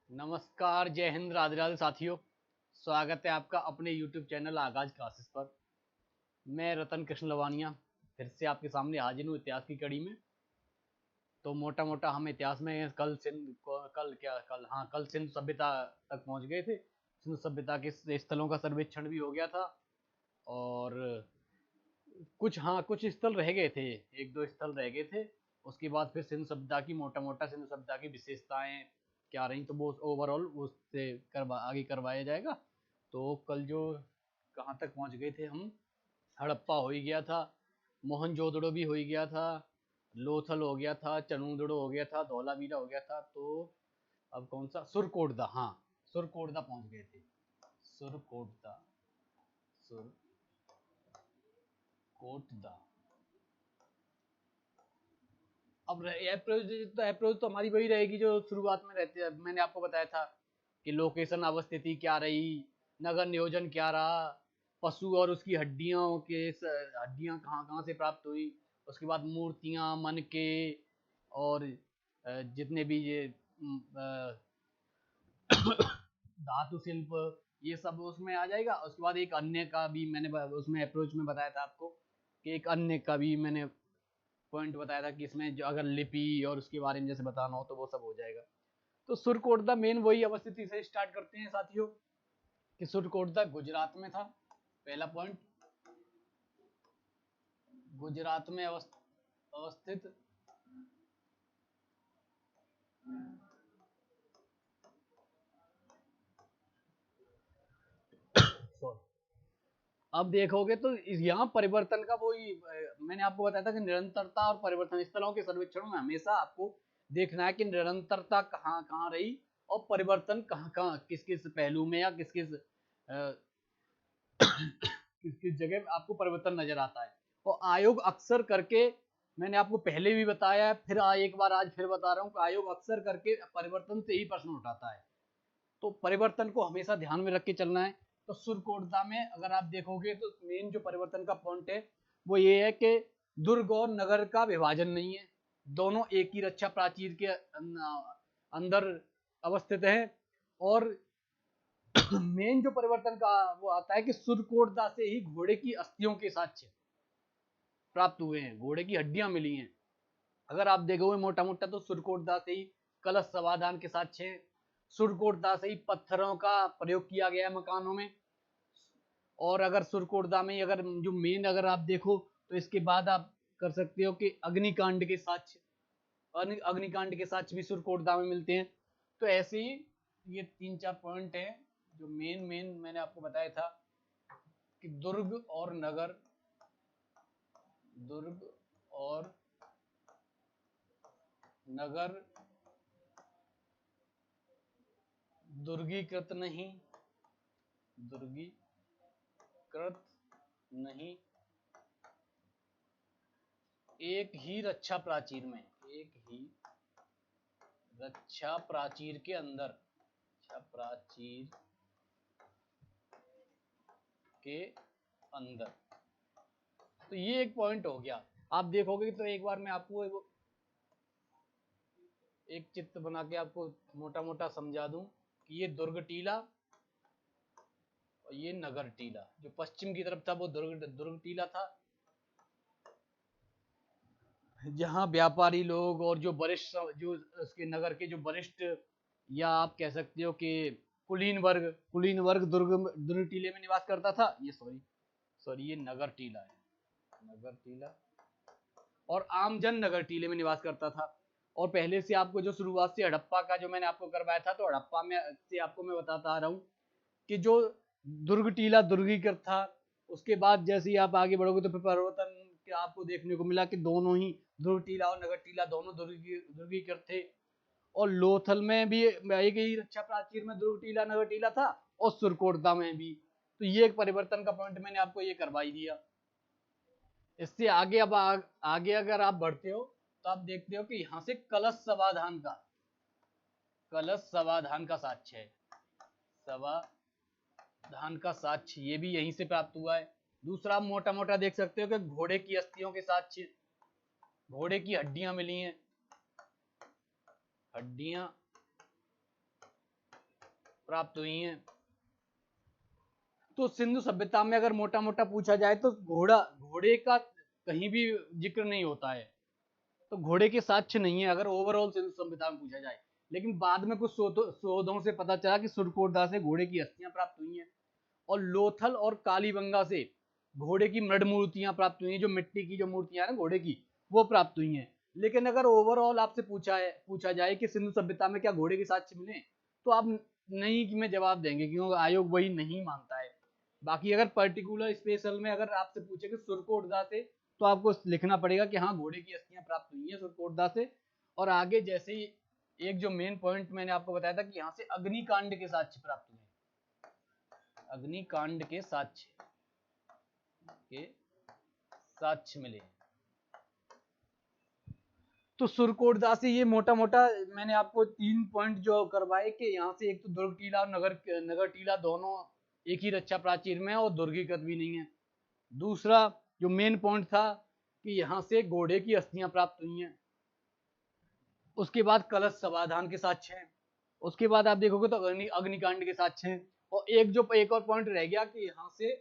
नमस्कार, जय हिंद, राधे राधे साथियों। स्वागत है आपका अपने YouTube चैनल आगाज क्लासेस पर। मैं रतन कृष्ण लवानिया फिर से आपके सामने हाजिर हूँ इतिहास की कड़ी में। तो मोटा मोटा हम इतिहास में कल सिंधु सभ्यता तक पहुँच गए थे। सिंधु सभ्यता के स्थलों का सर्वेक्षण भी हो गया था। और कुछ स्थल रह गए थे, एक दो स्थल रह गए थे। उसके बाद फिर मोटा मोटा सिंधु सभ्यता की विशेषताएं क्या रही, तो वो ओवरऑल उससे आगे करवाया जाएगा। तो कल जो कहाँ तक पहुँच गए थे हम, हड़प्पा हो ही गया था, मोहनजोदड़ो भी हो ही गया था, लोथल हो गया था, चनूदड़ो हो गया था, धौलावीरा हो गया था। तो अब कौन सा, सुरकोटदा, हाँ, सुरकोटदा पहुँच गए थे। सुरकोटदा, सुरकोटदा। अब अप्रोच तो हमारी वही रहेगी जो शुरुआत में रहती है। मैंने आपको बताया था कि लोकेशन अवस्थिति क्या रही, नगर नियोजन क्या रहा, पशु और उसकी हड्डियां कहाँ कहाँ से प्राप्त हुई, उसके बाद मूर्तियां, मनके, और जितने भी ये धातु शिल्प, ये सब उसमें आ जाएगा। उसके बाद एक अन्य का भी मैंने उसमें अप्रोच में बताया था आपको कि एक अन्य का भी मैंने पॉइंट बताया था कि इसमें जो अगर लिपि और उसके बारे में जैसे बताना हो तो वो सब हो जाएगा। तो सुरकोटदा मेन वही अवस्थिति से स्टार्ट करते हैं साथियों कि सुरकोटदा गुजरात में था। पहला पॉइंट, गुजरात में अवस्थित। अब देखोगे तो यहाँ परिवर्तन का मैंने आपको बताया था कि निरंतरता और परिवर्तन स्थलों के सर्वेक्षणों में हमेशा आपको देखना है कि निरंतरता कहाँ कहाँ रही और परिवर्तन कहाँ कहाँ किस किस पहलू में या किस किस किस किस जगह आपको परिवर्तन नजर आता है। और आयोग अक्सर करके, मैंने आपको पहले भी बताया है, फिर एक बार आज फिर बता रहा हूँ कि आयोग अक्सर करके परिवर्तन से ही प्रश्न उठाता है। तो परिवर्तन को हमेशा ध्यान में रख के चलना है। तो सुरकोटदा में अगर आप देखोगे तो मेन जो परिवर्तन का पॉइंट है वो ये है कि दुर्ग और नगर का विभाजन नहीं है, दोनों एक ही रक्षा प्राचीर के अंदर अवस्थित है। और मेन जो परिवर्तन का वो आता है कि सुरकोटदा से ही घोड़े की अस्थियों के साक्ष्य प्राप्त हुए हैं, घोड़े की हड्डियां मिली हैं। अगर आप देखोगे मोटा मोटा तो सुरकोटदा से ही कलश समाधान के साक्ष्य हैं, सुरकोटदा से ही पत्थरों का प्रयोग किया गया है मकानों में। और अगर सुरकोटदा में अगर जो मेन अगर आप देखो तो इसके बाद आप कर सकते हो कि अग्निकांड के साक्ष्य, अग्निकांड के साक्ष्य भी सुरकोटदा में मिलते हैं। तो ऐसे ही ये तीन चार पॉइंट हैं जो मेन मेन मैंने आपको बताया था कि दुर्ग और नगर दुर्गीकृत नहीं, एक ही रक्षा प्राचीर में, एक ही रक्षा प्राचीर के अंदर, रक्षा प्राचीर के अंदर। तो ये एक पॉइंट हो गया। आप देखोगे तो एक बार मैं आपको एक चित्र बना के आपको मोटा मोटा समझा दूं कि ये दुर्ग टीला और ये नगर टीला, जो पश्चिम की तरफ था वो दुर्ग टीला था, जहाँ व्यापारी लोग और जो वरिष्ठ, जो उसके नगर के जो वरिष्ठ, या आप कह सकते हो कि कुलीन वर्ग दुर्ग टीले में निवास करता था। ये सॉरी सॉरी ये नगर टीला है, नगर टीला। और आमजन नगर टीले में निवास करता था। और पहले से आपको जो शुरुआत से हड़प्पा का जो मैंने आपको करवाया था, तो हड़प्पा में से आपको मैं बताता आ रहा हूँ कि जो दुर्ग टीला दुर्गीकृत था, उसके बाद जैसे ही आप आगे बढ़ोगे तो फिर परिवर्तन आपको देखने को मिला कि दोनों ही दुर्ग टीला और नगर टीला दोनों दुर्गीकृत थे। और लोथल में भी एक ही रक्षा प्राचीर में दुर्ग टीला नगर टीला था, और सुरकोटदा में भी। तो ये एक परिवर्तन का पॉइंट मैंने आपको ये करवा ही दिया। इससे आगे अब आगे अगर आप बढ़ते हो तो आप देखते हो कि यहाँ से कलश समाधान का साक्ष्य है, समाधान का साक्ष्य ये भी यहीं से प्राप्त हुआ है। दूसरा मोटा मोटा देख सकते हो कि घोड़े की अस्थियों के साक्ष्य, घोड़े की हड्डियां मिली हैं, हड्डियां प्राप्त हुई हैं। तो सिंधु सभ्यता में अगर मोटा मोटा पूछा जाए तो घोड़े का कहीं भी जिक्र नहीं होता है, तो घोड़े के साक्ष्य नहीं है अगर ओवरऑल सिंधु सभ्यता में पूछा जाए। लेकिन बाद में कुछ शोधों से पता चला कि सुरकोटदा से घोड़े की अस्थियां प्राप्त हुई हैं, और लोथल और कालीबंगा से घोड़े की मृड मूर्तियां प्राप्त हुई हैं, जो मिट्टी की जो मूर्तियां हैं घोड़े की, वो प्राप्त हुई हैं। लेकिन अगर ओवरऑल आपसे पूछा जाए कि सिंधु सभ्यता में क्या घोड़े के साक्ष्य मिले, तो आप नहीं कि मैं जवाब देंगे, क्योंकि आयोग वही नहीं मानता है। बाकी अगर पर्टिकुलर स्पेशल में अगर आपसे पूछे कि सुरकोटदा से, तो आपको लिखना पड़ेगा कि हाँ घोड़े की अस्थियां प्राप्त हुई हैं सुरकोटदा से। और आगे जैसे ही एक जो मेन पॉइंट मैंने आपको बताया था कि यहाँ से अग्निकांड के साक्ष्य प्राप्त हुए, अग्निकांड के साक्ष्य मिले। तो सुरकोटदा से ये मोटा मोटा मैंने आपको 3 पॉइंट जो करवाए कि यहाँ से एक तो दुर्ग टीला और नगर टीला दोनों एक ही रक्षा प्राचीर में है और दुर्गीकृत भी नहीं है। दूसरा जो मेन पॉइंट था कि यहाँ से घोड़े की अस्थियां प्राप्त हुई हैं। उसके बाद कलश समाधान के साक्ष्य हैं। उसके बाद आप देखोगे तो अग्निकांड के साक्ष्य हैं। और एक और पॉइंट रह गया कि यहाँ से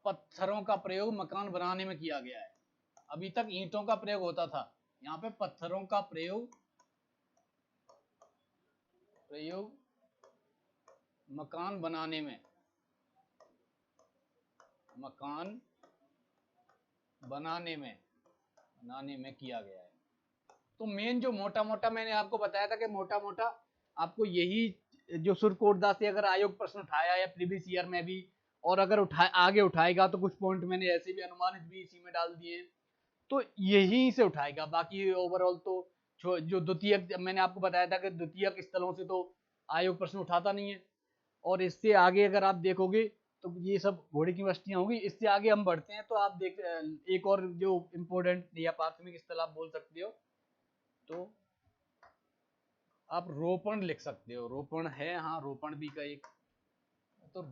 पत्थरों का प्रयोग मकान बनाने में किया गया है। अभी तक ईंटों का प्रयोग होता था, यहाँ पे पत्थरों का प्रयोग मकान बनाने में किया गया है। तो मेन जो मोटा मोटा मैंने आपको बताया था कि मोटा मोटा आपको यही जो सुरकोटदा से अगर आयोग प्रश्न उठाया या प्रीवियस ईयर में भी, और अगर आगे उठाएगा तो कुछ पॉइंट मैंने ऐसे भी अनुमानित भी इसी में डाल दिए, तो यही से उठाएगा। बाकी ओवरऑल तो जो द्वितीयक मैंने आपको बताया था कि द्वितीयक स्थलों से तो आयोग प्रश्न उठाता नहीं है। और इससे आगे अगर आप देखोगे तो ये सब घोड़े की वस्तियां होंगी। इससे आगे हम बढ़ते हैं तो आप देख एक और जो इम्पोर्टेंट या प्राथमिक स्थल आप बोल सकते हो, तो आप रोपण लिख सकते हो। रोपण है, हाँ रोपण भी का एक, तो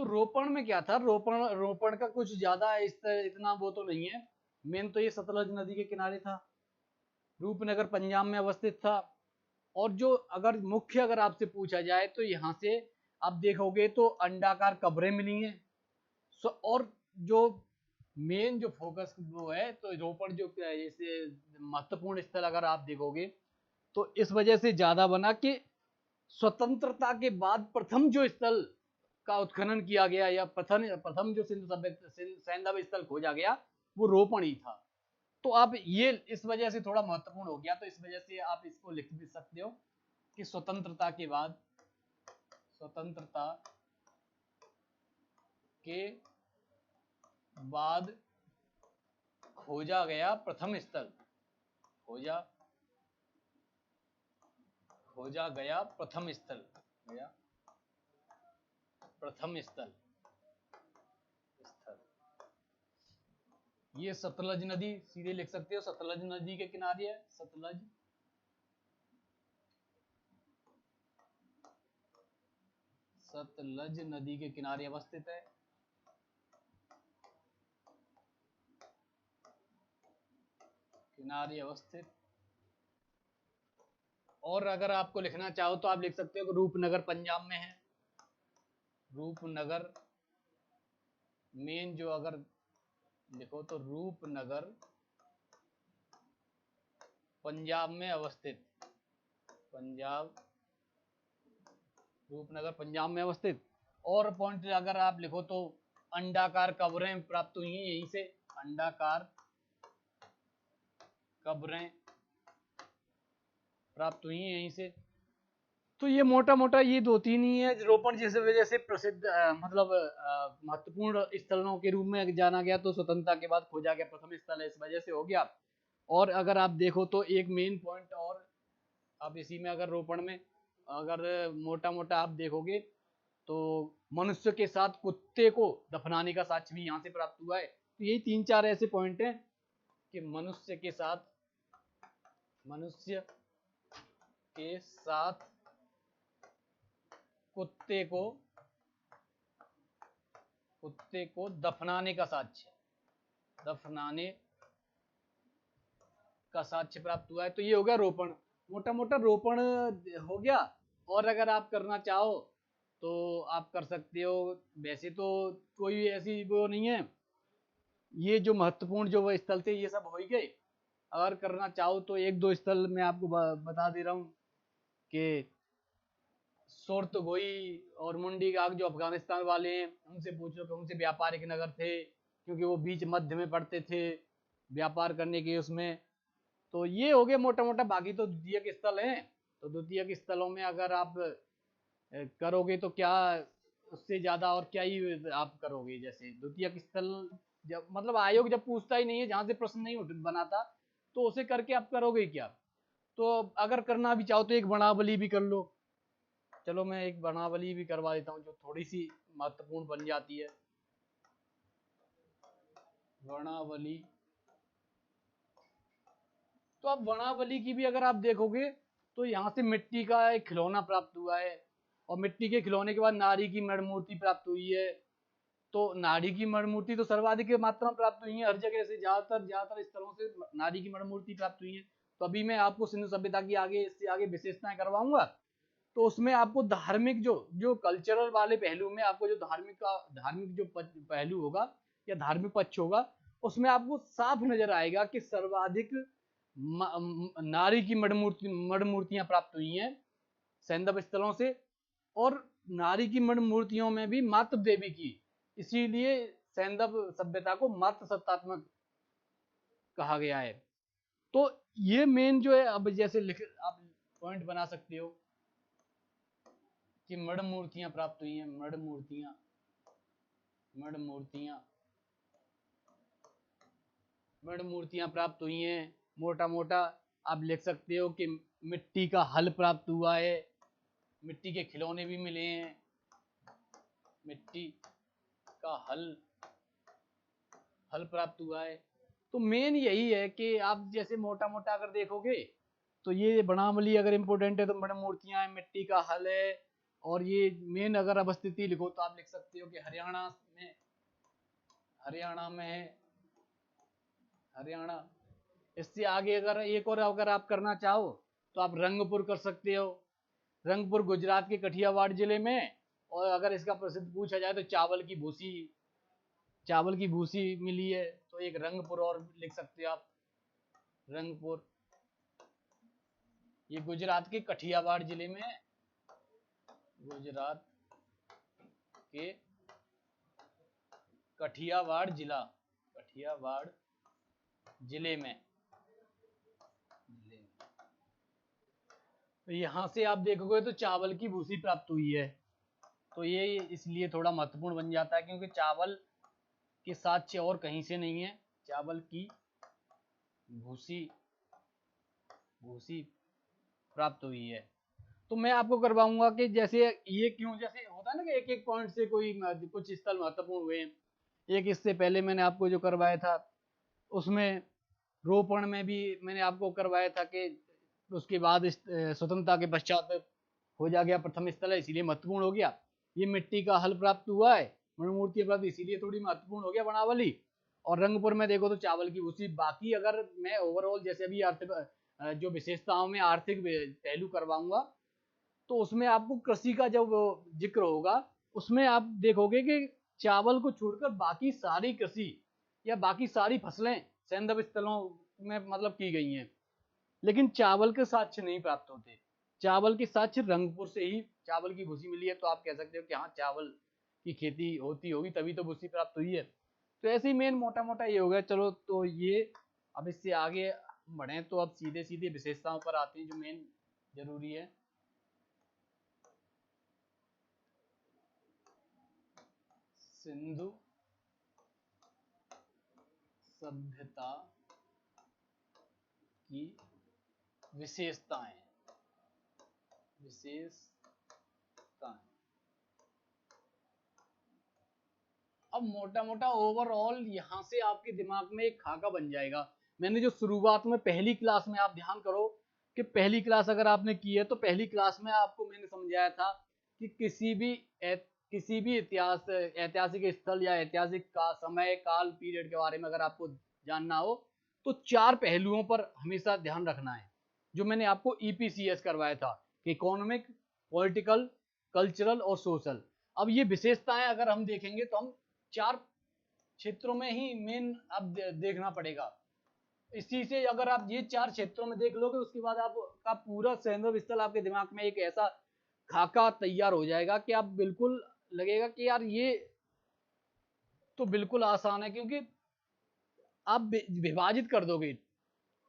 रोपण में क्या था, रोपण का कुछ ज्यादा इतना वो तो नहीं है। मेन तो ये सतलज नदी के किनारे था, रूपनगर पंजाब में अवस्थित था। और जो अगर मुख्य अगर आपसे पूछा जाए तो यहाँ से आप देखोगे तो अंडाकार कब्रें मिली हैं। और जो मेन जो फोकस वो है, तो रोपण जो जैसे महत्वपूर्ण स्थल अगर आप देखोगे तो इस वजह से ज्यादा बना कि स्वतंत्रता के बाद प्रथम जो स्थल का उत्खनन किया गया या प्रथम जो सैंधव स्थल खोजा गया वो रोपण ही था। तो आप ये इस वजह से थोड़ा महत्वपूर्ण हो गया, तो इस वजह से आप इसको लिख भी सकते हो कि स्वतंत्रता के बाद खोजा गया प्रथम स्थल, खोजा गया प्रथम स्थल ये सतलज नदी सीधे लिख सकते हो, सतलज नदी के किनारे है। सतलज नदी के किनारे अवस्थित है। और अगर आपको लिखना चाहो तो आप लिख सकते हो कि रूपनगर पंजाब में है। रूपनगर मेन जो अगर लिखो तो रूपनगर पंजाब में अवस्थित, रूपनगर पंजाब में अवस्थित। और पॉइंट अगर आप लिखो तो अंडाकार कब्रें प्राप्त हुई हैं यहीं से, अंडाकार कब्रें प्राप्त हुई हैं यहीं से। तो ये मोटा मोटा ये 2-3 ही है रोपण जिस वजह से प्रसिद्ध मतलब महत्वपूर्ण स्थलों के रूप में जाना गया। तो स्वतंत्रता के बाद खोजा गया प्रथम स्थल है, इस वजह से हो गया। और अगर आप देखो तो एक मेन पॉइंट और आप इसी में अगर रोपण में अगर मोटा मोटा आप देखोगे तो मनुष्य के साथ कुत्ते को दफनाने का साक्ष्य भी यहाँ से प्राप्त हुआ है। तो यही 3-4 ऐसे पॉइंट हैं कि मनुष्य के साथ कुत्ते को दफनाने का का साक्ष्य प्राप्त हुआ है। तो ये हो गया रोपण, मोटा मोटा रोपण हो गया। और अगर आप करना चाहो तो आप कर सकते हो। वैसे तो कोई ऐसी वो नहीं है, ये जो महत्वपूर्ण जो वो स्थल थे ये सब हो ही गए। अगर करना चाहो तो एक दो स्थल मैं आपको बता दे रहा हूँ कि सोर्तगोई और मुंडी आग जो अफगानिस्तान वाले हैं उनसे पूछो कि उनसे व्यापारिक नगर थे, क्योंकि वो बीच मध्य में पड़ते थे व्यापार करने के उसमें। तो ये हो गए मोटा मोटा, बाकी तो द्वितीयक स्थल हैं। तो द्वितीयक स्थलों में अगर आप करोगे तो क्या उससे ज्यादा और क्या ही आप करोगे। जैसे द्वितीयक स्थल जब मतलब आयोग जब पूछता ही नहीं है, जहां से प्रश्न नहीं बनाता, तो उसे करके आप करोगे क्या। तो अगर करना भी चाहो तो एक वर्णावली भी कर लो। चलो मैं एक वर्णावली भी करवा देता हूँ जो थोड़ी सी महत्वपूर्ण बन जाती है। वर्णावली, तो अब वर्णावली की भी अगर आप देखोगे तो यहाँ से मिट्टी का एक खिलौना प्राप्त हुआ है, और मिट्टी के खिलौने के बाद नारी की मण मूर्ति प्राप्त हुई है। तो नारी की मण मूर्ति तो सर्वाधिक मात्रा में प्राप्त हुई है, हर जगह से ज्यादातर ज्यादातर स्थलों से नारी की मण मूर्ति प्राप्त हुई है। तो अभी मैं आपको सिंधु सभ्यता की आगे इससे आगे विशेषताएं करवाऊंगा। तो उसमें आपको धार्मिक जो जो कल्चरल वाले पहलू में आपको जो धार्मिक जो पहलू होगा या धार्मिक पक्ष होगा, उसमें आपको साफ नजर आएगा कि सर्वाधिक नारी की मण मूर्तियां प्राप्त हुई हैं सैंदव स्थलों से। और नारी की मण मूर्तियों में भी मातृ देवी की, इसीलिए सैंदव सभ्यता को मातृ सत्तात्मक कहा गया है। तो ये मेन जो है, अब जैसे लिख आप पॉइंट बना सकते हो कि मण मूर्तियां प्राप्त हुई हैं, मण मूर्तियां मण मूर्तियां प्राप्त हुई हैं। मोटा मोटा आप लिख सकते हो कि मिट्टी का हल प्राप्त हुआ है, मिट्टी के खिलौने भी मिले हैं, मिट्टी का हल प्राप्त हुआ है। तो मेन यही है कि आप जैसे मोटा मोटा अगर देखोगे तो ये वर्णावली अगर इम्पोर्टेंट है तो मण मूर्तियां है, मिट्टी का हल है। और ये मेन अगर अवस्थिति लिखो तो आप लिख सकते हो कि हरियाणा में है, हरियाणा। इससे आगे अगर एक और अगर आप करना चाहो तो आप रंगपुर कर सकते हो। रंगपुर गुजरात के कठियावाड़ जिले में। और अगर इसका प्रसिद्ध पूछा जाए तो चावल की भूसी मिली है। तो एक रंगपुर और लिख सकते हो आप, रंगपुर। ये गुजरात के कठियावाड़ जिले में, गुजरात के कठियावाड़ जिले में। तो यहाँ से आप देखोगे तो चावल की भूसी प्राप्त हुई है। तो ये इसलिए थोड़ा महत्वपूर्ण बन जाता है क्योंकि चावल के साक्ष्य और कहीं से नहीं है। चावल की भूसी प्राप्त हुई है। तो मैं आपको करवाऊंगा कि जैसे ये क्यों, जैसे होता है ना कि एक एक पॉइंट से कोई कुछ स्थल महत्वपूर्ण हुए। एक इससे पहले मैंने आपको जो करवाया था उसमें रोपण में भी मैंने आपको करवाया था कि उसके बाद स्वतंत्रता के पश्चात हो जा गया प्रथम स्थल है, इसीलिए महत्वपूर्ण हो गया। ये मिट्टी का हल प्राप्त हुआ है, मणिमूर्ति प्राप्त, इसीलिए थोड़ी महत्वपूर्ण हो गया वर्णावली। और रंगपुर में देखो तो चावल की भूसी। बाकी अगर मैं ओवरऑल जैसे अभी आर्थिक जो विशेषताओं में आर्थिक पहलू करवाऊंगा तो उसमें आपको कृषि का जब जिक्र होगा उसमें आप देखोगे कि चावल को छोड़कर बाकी सारी कृषि या बाकी सारी फसलें सैंदव स्थलों में मतलब की गई हैं, लेकिन चावल के साक्ष्य नहीं प्राप्त होते। चावल के साक्ष्य रंगपुर से ही चावल की भूसी मिली है। तो आप कह सकते हो कि हाँ चावल की खेती होती होगी तभी तो भूसी प्राप्त हुई है। तो ऐसे ही मेन मोटा मोटा ये हो गया। चलो तो ये अब इससे आगे बढ़े तो अब सीधे सीधे विशेषताओं पर आते हैं जो मेन जरूरी है। सिंधु सभ्यता की विशेषताएं। अब मोटा मोटा ओवरऑल यहां से आपके दिमाग में एक खाका बन जाएगा। मैंने जो शुरुआत में पहली क्लास में, आप ध्यान करो कि पहली क्लास अगर आपने की है तो पहली क्लास में आपको मैंने समझाया था कि किसी भी ऐतिहासिक स्थल या ऐतिहासिक का समय काल पीरियड के बारे में अगर आपको जानना हो तो 4 पहलुओं पर हमेशा ध्यान रखना है, जो मैंने आपको ईपीसीएस करवाया था कि इकोनॉमिक, पॉलिटिकल, कल्चरल और सोशल। अब ये विशेषताएं अगर हम देखेंगे तो हम 4 क्षेत्रों में ही मेन अब देखना पड़ेगा। इसी से अगर आप ये 4 क्षेत्रों में देख लोगे, उसके बाद आपका पूरा संदर्भ स्थल आपके दिमाग में एक ऐसा खाका तैयार हो जाएगा कि आप बिल्कुल लगेगा कि यार ये तो बिल्कुल आसान है, क्योंकि आप विभाजित कर दोगे।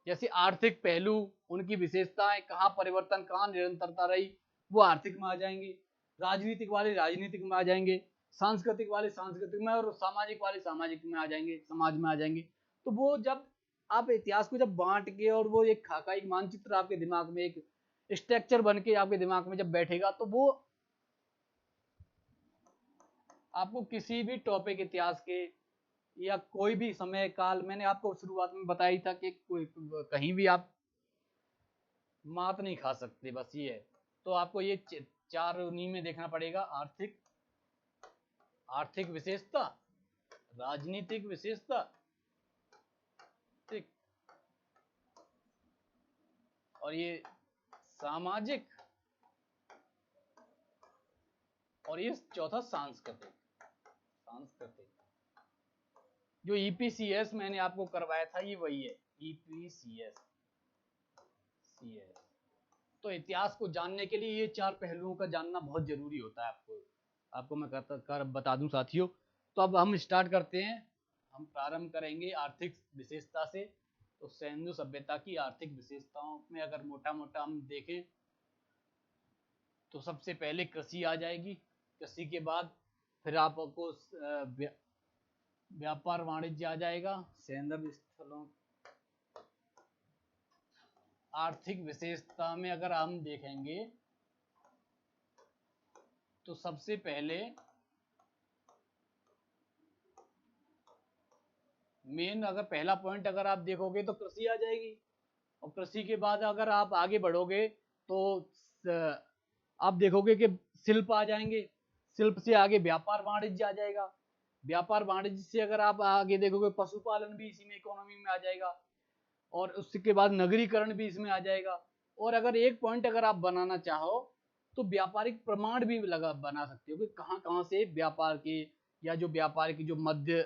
जैसे आर्थिक पहलू, उनकी विशेषताएं, कहाँ परिवर्तन, कहाँ निरंतरता रही, वो आर्थिक में आ जाएंगे। राजनीतिक वाले राजनीतिक में आ जाएंगे, सांस्कृतिक वाले सांस्कृतिक में, और सामाजिक वाले सामाजिक में आ जाएंगे, समाज में आ जाएंगे। तो वो जब आप इतिहास को जब बांट के, और वो एक खाका, एक मानचित्र आपके दिमाग में, एक स्ट्रक्चर बन के आपके दिमाग में जब बैठेगा, तो वो आपको किसी भी टॉपिक इतिहास के या कोई भी समय काल, मैंने आपको शुरुआत में बताया ही था कि कोई कहीं भी आप मात नहीं खा सकते, बस ये है। तो आपको ये 4 उन्हीं में देखना पड़ेगा। आर्थिक विशेषता, राजनीतिक विशेषता, ठीक, और ये सामाजिक, और ये चौथा सांस्कृतिक। जो ईपीसीएस मैंने आपको करवाया था, ये वही है, ईपीसीएस। तो इतिहास को जानने के लिए ये 4 पहलुओं का जानना बहुत जरूरी होता है। आपको मैं बता दूं साथियों। तो अब हम स्टार्ट करते हैं। हम प्रारंभ करेंगे आर्थिक विशेषता से। तो सिंधु सभ्यता की आर्थिक विशेषताओं में अगर मोटा मोटा हम देखें, तो सबसे पहले कृषि आ जाएगी। कृषि के बाद फिर आपको व्यापार वाणिज्य आ जाएगा। संदर्भ स्थलों आर्थिक विशेषता में अगर हम देखेंगे, तो सबसे पहले मेन अगर पहला पॉइंट अगर आप देखोगे तो कृषि आ जाएगी। और कृषि के बाद अगर आप आगे बढ़ोगे तो आप देखोगे कि शिल्प आ जाएंगे। शिल्प से आगे व्यापार वाणिज्य आ जाएगा। व्यापार वाणिज्य से अगर आप आगे देखोगे, पशुपालन भी इसी में, इकोनॉमी में आ जाएगा। और उसके बाद नगरीकरण भी इसमें आ जाएगा। और अगर एक पॉइंट अगर आप बनाना चाहो तो व्यापारिक प्रमाण भी बना सकते हो कि कहाँ कहाँ से व्यापार के, या जो व्यापार की जो मध्य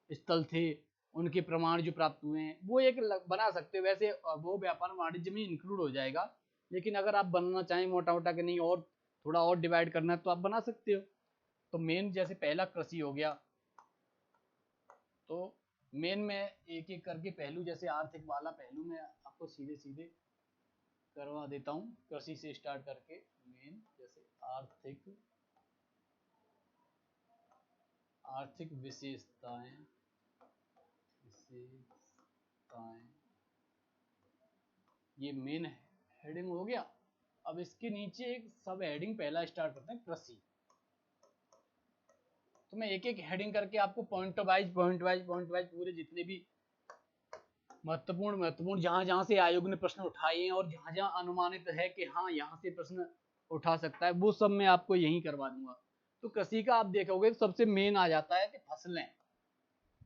स्थल थे, उनके प्रमाण जो प्राप्त हुए हैं, वो एक बना सकते हो। वैसे वो व्यापार वाणिज्य में इंक्लूड हो जाएगा, लेकिन अगर आप बनाना चाहें मोटा मोटा कि नहीं और थोड़ा और डिवाइड करना है, तो आप बना सकते हो। तो मेन जैसे पहला कृषि हो गया, तो मेन में एक एक करके पहलू, जैसे आर्थिक वाला पहलू मैं आपको सीधे सीधे करवा देता हूँ, कृषि से स्टार्ट करके। मेन जैसे आर्थिक विशेषताएं, ये मेन हेडिंग हो गया। अब इसके नीचे एक सब हेडिंग पहला स्टार्ट करते हैं, कृषि। तो मैं एक एक हेडिंग करके आपको पॉइंट वाइज पूरे जितने भी महत्वपूर्ण जहां जहां से आयोग ने प्रश्न उठाए हैं, और जहां जहां अनुमानित है कि हाँ यहाँ से प्रश्न उठा सकता है, वो सब मैं आपको यही करवा दूंगा। तो कृषि का आप देखोगे तो सबसे मेन आ जाता है कि फसलें।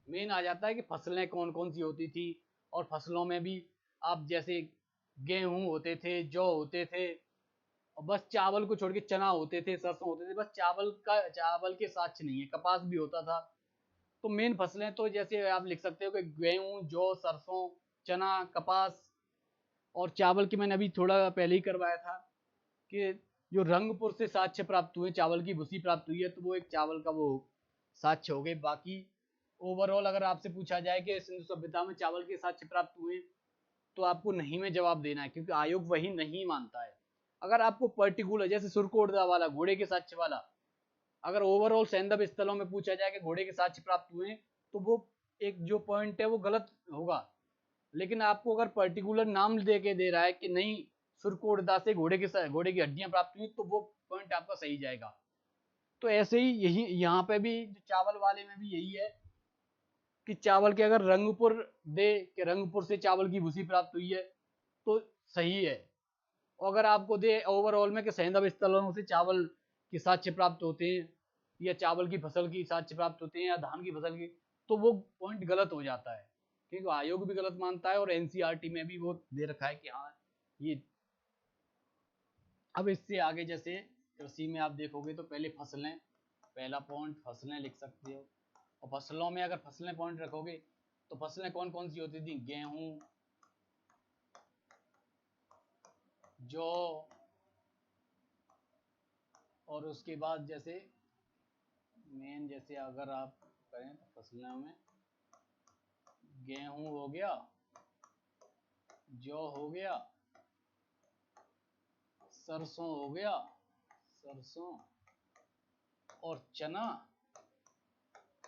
मेन आ जाता है कि फसलें कौन कौन सी होती थी। और फसलों में भी आप जैसे गेहूं होते थे, जौ होते थे, और बस चावल को छोड़ के चना होते थे, सरसों होते थे। बस चावल के साक्ष्य नहीं है, कपास भी होता था। तो मेन फसलें तो जैसे आप लिख सकते हो कि गेहूं, जौ, सरसों, चना, कपास। और चावल की मैंने अभी थोड़ा पहले ही करवाया था कि जो रंगपुर से साक्ष्य प्राप्त हुए, चावल की भूसी प्राप्त हुई है, तो वो एक चावल का वो साक्ष्य हो गए। बाकी ओवरऑल अगर आपसे पूछा जाए कि सिंधु सभ्यता में चावल के साक्ष्य प्राप्त हुए, तो आपको नहीं में जवाब देना है, क्योंकि आयोग वही नहीं मानता है। अगर आपको पर्टिकुलर जैसे सुरकोटदा वाला, घोड़े के साक्ष्य वाला, अगर ओवरऑल संदर्भ स्थलों में पूछा जाए कि घोड़े के साक्ष्य प्राप्त हुए, तो वो एक जो पॉइंट है वो गलत होगा। लेकिन आपको अगर पर्टिकुलर नाम दे के दे रहा है कि नहीं सुरकोटदा से घोड़े की हड्डियां प्राप्त हुई, तो वो पॉइंट आपका सही जाएगा। तो ऐसे ही यही यहाँ पे भी चावल वाले में भी यही है कि चावल के अगर रंगपुर दे कि रंगपुर से चावल की भूसी प्राप्त हुई है, तो सही है। और अगर आपको दे ओवरऑल में कि संदर्भ स्थलों से चावल के साक्ष्य प्राप्त होते हैं, या चावल की फसल की साक्ष्य प्राप्त होते हैं, या धान की फसल की, तो वो पॉइंट गलत हो जाता है क्योंकि आयोग भी गलत मानता है और एनसीईआरटी में भी वो दे रखा है कि हाँ ये। अब इससे आगे जैसे कृषि में आप देखोगे तो पहले फसलें, पहला पॉइंट फसलें लिख सकते हो। और फसलों में अगर फसलें पॉइंट रखोगे तो फसलें कौन कौन सी होती थी? गेहूं, जौ, और उसके बाद जैसे मेन जैसे अगर आप करें तो फसलों में गेहूं हो गया, जौ हो गया, सरसों हो गया, सरसों और चना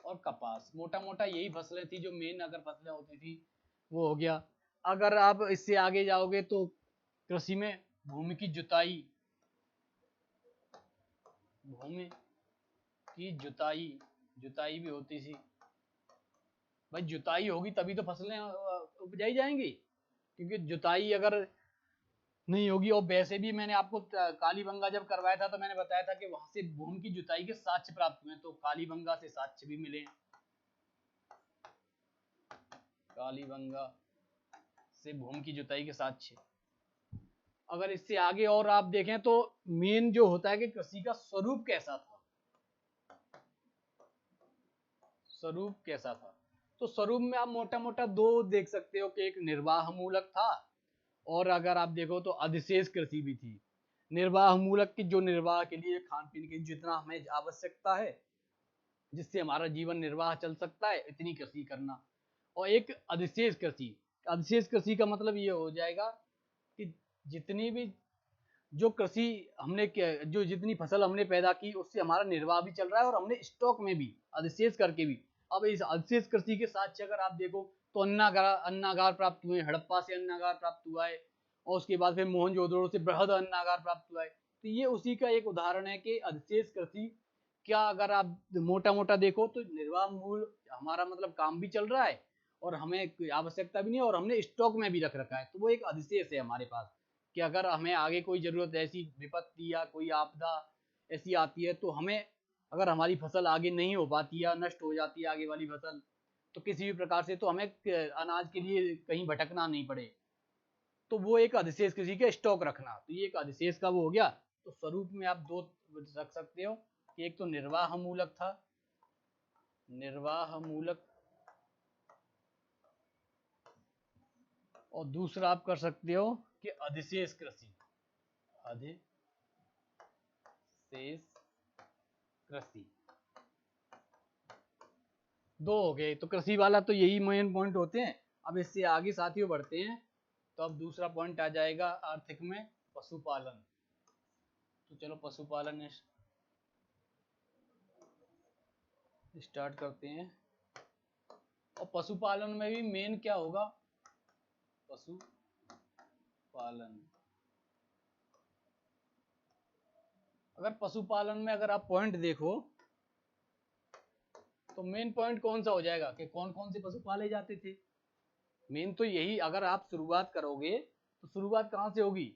और कपास। मोटा मोटा यही फसलें थी जो मेन अगर फसलें होती थी वो हो गया। अगर आप इससे आगे जाओगे तो कृषि में भूमि की जुताई, भूमि की जुताई, जुताई भी होती थी। भाई जुताई होगी तभी तो फसलें उपजाई जाएंगी, क्योंकि जुताई अगर नहीं होगी। और वैसे भी मैंने आपको कालीबंगा जब करवाया था तो मैंने बताया था कि वहां से भूमि की जुताई के साक्ष्य प्राप्त हुए, तो कालीबंगा से साक्ष्य भी मिले, कालीबंगा से भूमि की जुताई के साक्ष्य। अगर इससे आगे और आप देखें तो मेन जो होता है कि कृषि का स्वरूप कैसा था, स्वरूप कैसा था। तो स्वरूप में आप मोटा मोटा दो देख सकते हो कि एक निर्वाह मूलक था और अगर आप देखो तो अधिशेष कृषि भी थी। निर्वाह मूलक की जो निर्वाह के लिए खान पीन की जितना हमें आवश्यकता है जिससे हमारा जीवन निर्वाह चल सकता है इतनी कृषि करना। और एक अधिशेष कृषि, अधिशेष कृषि का मतलब ये हो जाएगा कि जितनी भी जो कृषि हमने जो जितनी फसल हमने पैदा की उससे हमारा निर्वाह भी चल रहा है और हमने स्टॉक में भी अधिशेष करके भी। अब इस अधिशेष कृषि के साथ अगर आप देखो तो अन्नागार प्राप्त हुए, हड़प्पा से अन्नागार प्राप्त हुआ है और उसके बाद फिर मोहनजोदड़ो से बृहद अन्नागार प्राप्त हुआ है। तो ये उसी का एक उदाहरण है कि अधिशेष कृषि क्या अगर आप मोटा मोटा देखो तो निर्वाह मूल हमारा मतलब काम भी चल रहा है और हमें आवश्यकता भी नहीं है और हमने स्टॉक में भी रख रखा है, तो वो एक अधिशेष है हमारे पास कि अगर हमें आगे कोई जरूरत ऐसी विपत्ति या कोई आपदा ऐसी आती है तो हमें अगर हमारी फसल आगे नहीं हो पाती या नष्ट हो जाती है आगे वाली फसल तो किसी भी प्रकार से तो हमें अनाज के लिए कहीं भटकना नहीं पड़े, तो वो एक अधिशेष कृषि का स्टॉक रखना, तो ये एक अधिशेष का वो हो गया। तो स्वरूप में आप दो रख सकते हो कि एक तो निर्वाह मूलक था, निर्वाह मूलक, और दूसरा आप कर सकते हो कि अधिशेष कृषि, अधिशेष कृषि। दो हो गए, तो कृषि वाला तो यही मेन पॉइंट होते हैं। अब इससे आगे साथियों बढ़ते हैं तो अब दूसरा पॉइंट आ जाएगा आर्थिक में पशुपालन। तो चलो पशुपालन स्टार्ट करते हैं। और पशुपालन में भी मेन क्या होगा? पशुपालन, अगर पशुपालन में अगर आप पॉइंट देखो तो मेन पॉइंट कौन सा हो जाएगा कि कौन कौन से पशु पाले जाते थे। मेन तो यही, अगर आप शुरुआत करोगे तो शुरुआत कहाँ से होगी?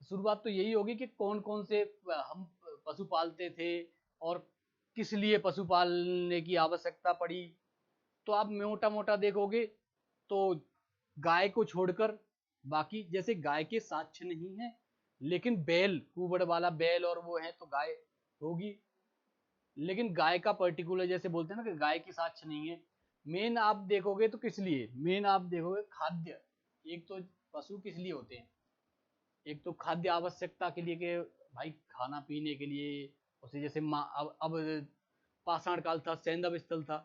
शुरुआत तो यही होगी कि कौन कौन से हम पशु पालते थे और किस लिए पशु पालने की आवश्यकता पड़ी। तो आप मोटा मोटा देखोगे तो गाय को छोड़कर बाकी, जैसे गाय के साक्ष्य नहीं है लेकिन बैल, कुबड़ वाला बैल और वो है तो गाय होगी, लेकिन गाय का पर्टिकुलर जैसे बोलते हैं ना कि गाय की साक्ष्य नहीं है। मेन आप देखोगे तो किस लिए, मेन आप देखोगे खाद्य। एक तो पशु किस लिए होते हैं? एक तो खाद्य आवश्यकता के लिए कि भाई खाना पीने के लिए उसे, जैसे अब पाषाण काल था, सैंधव स्थल था,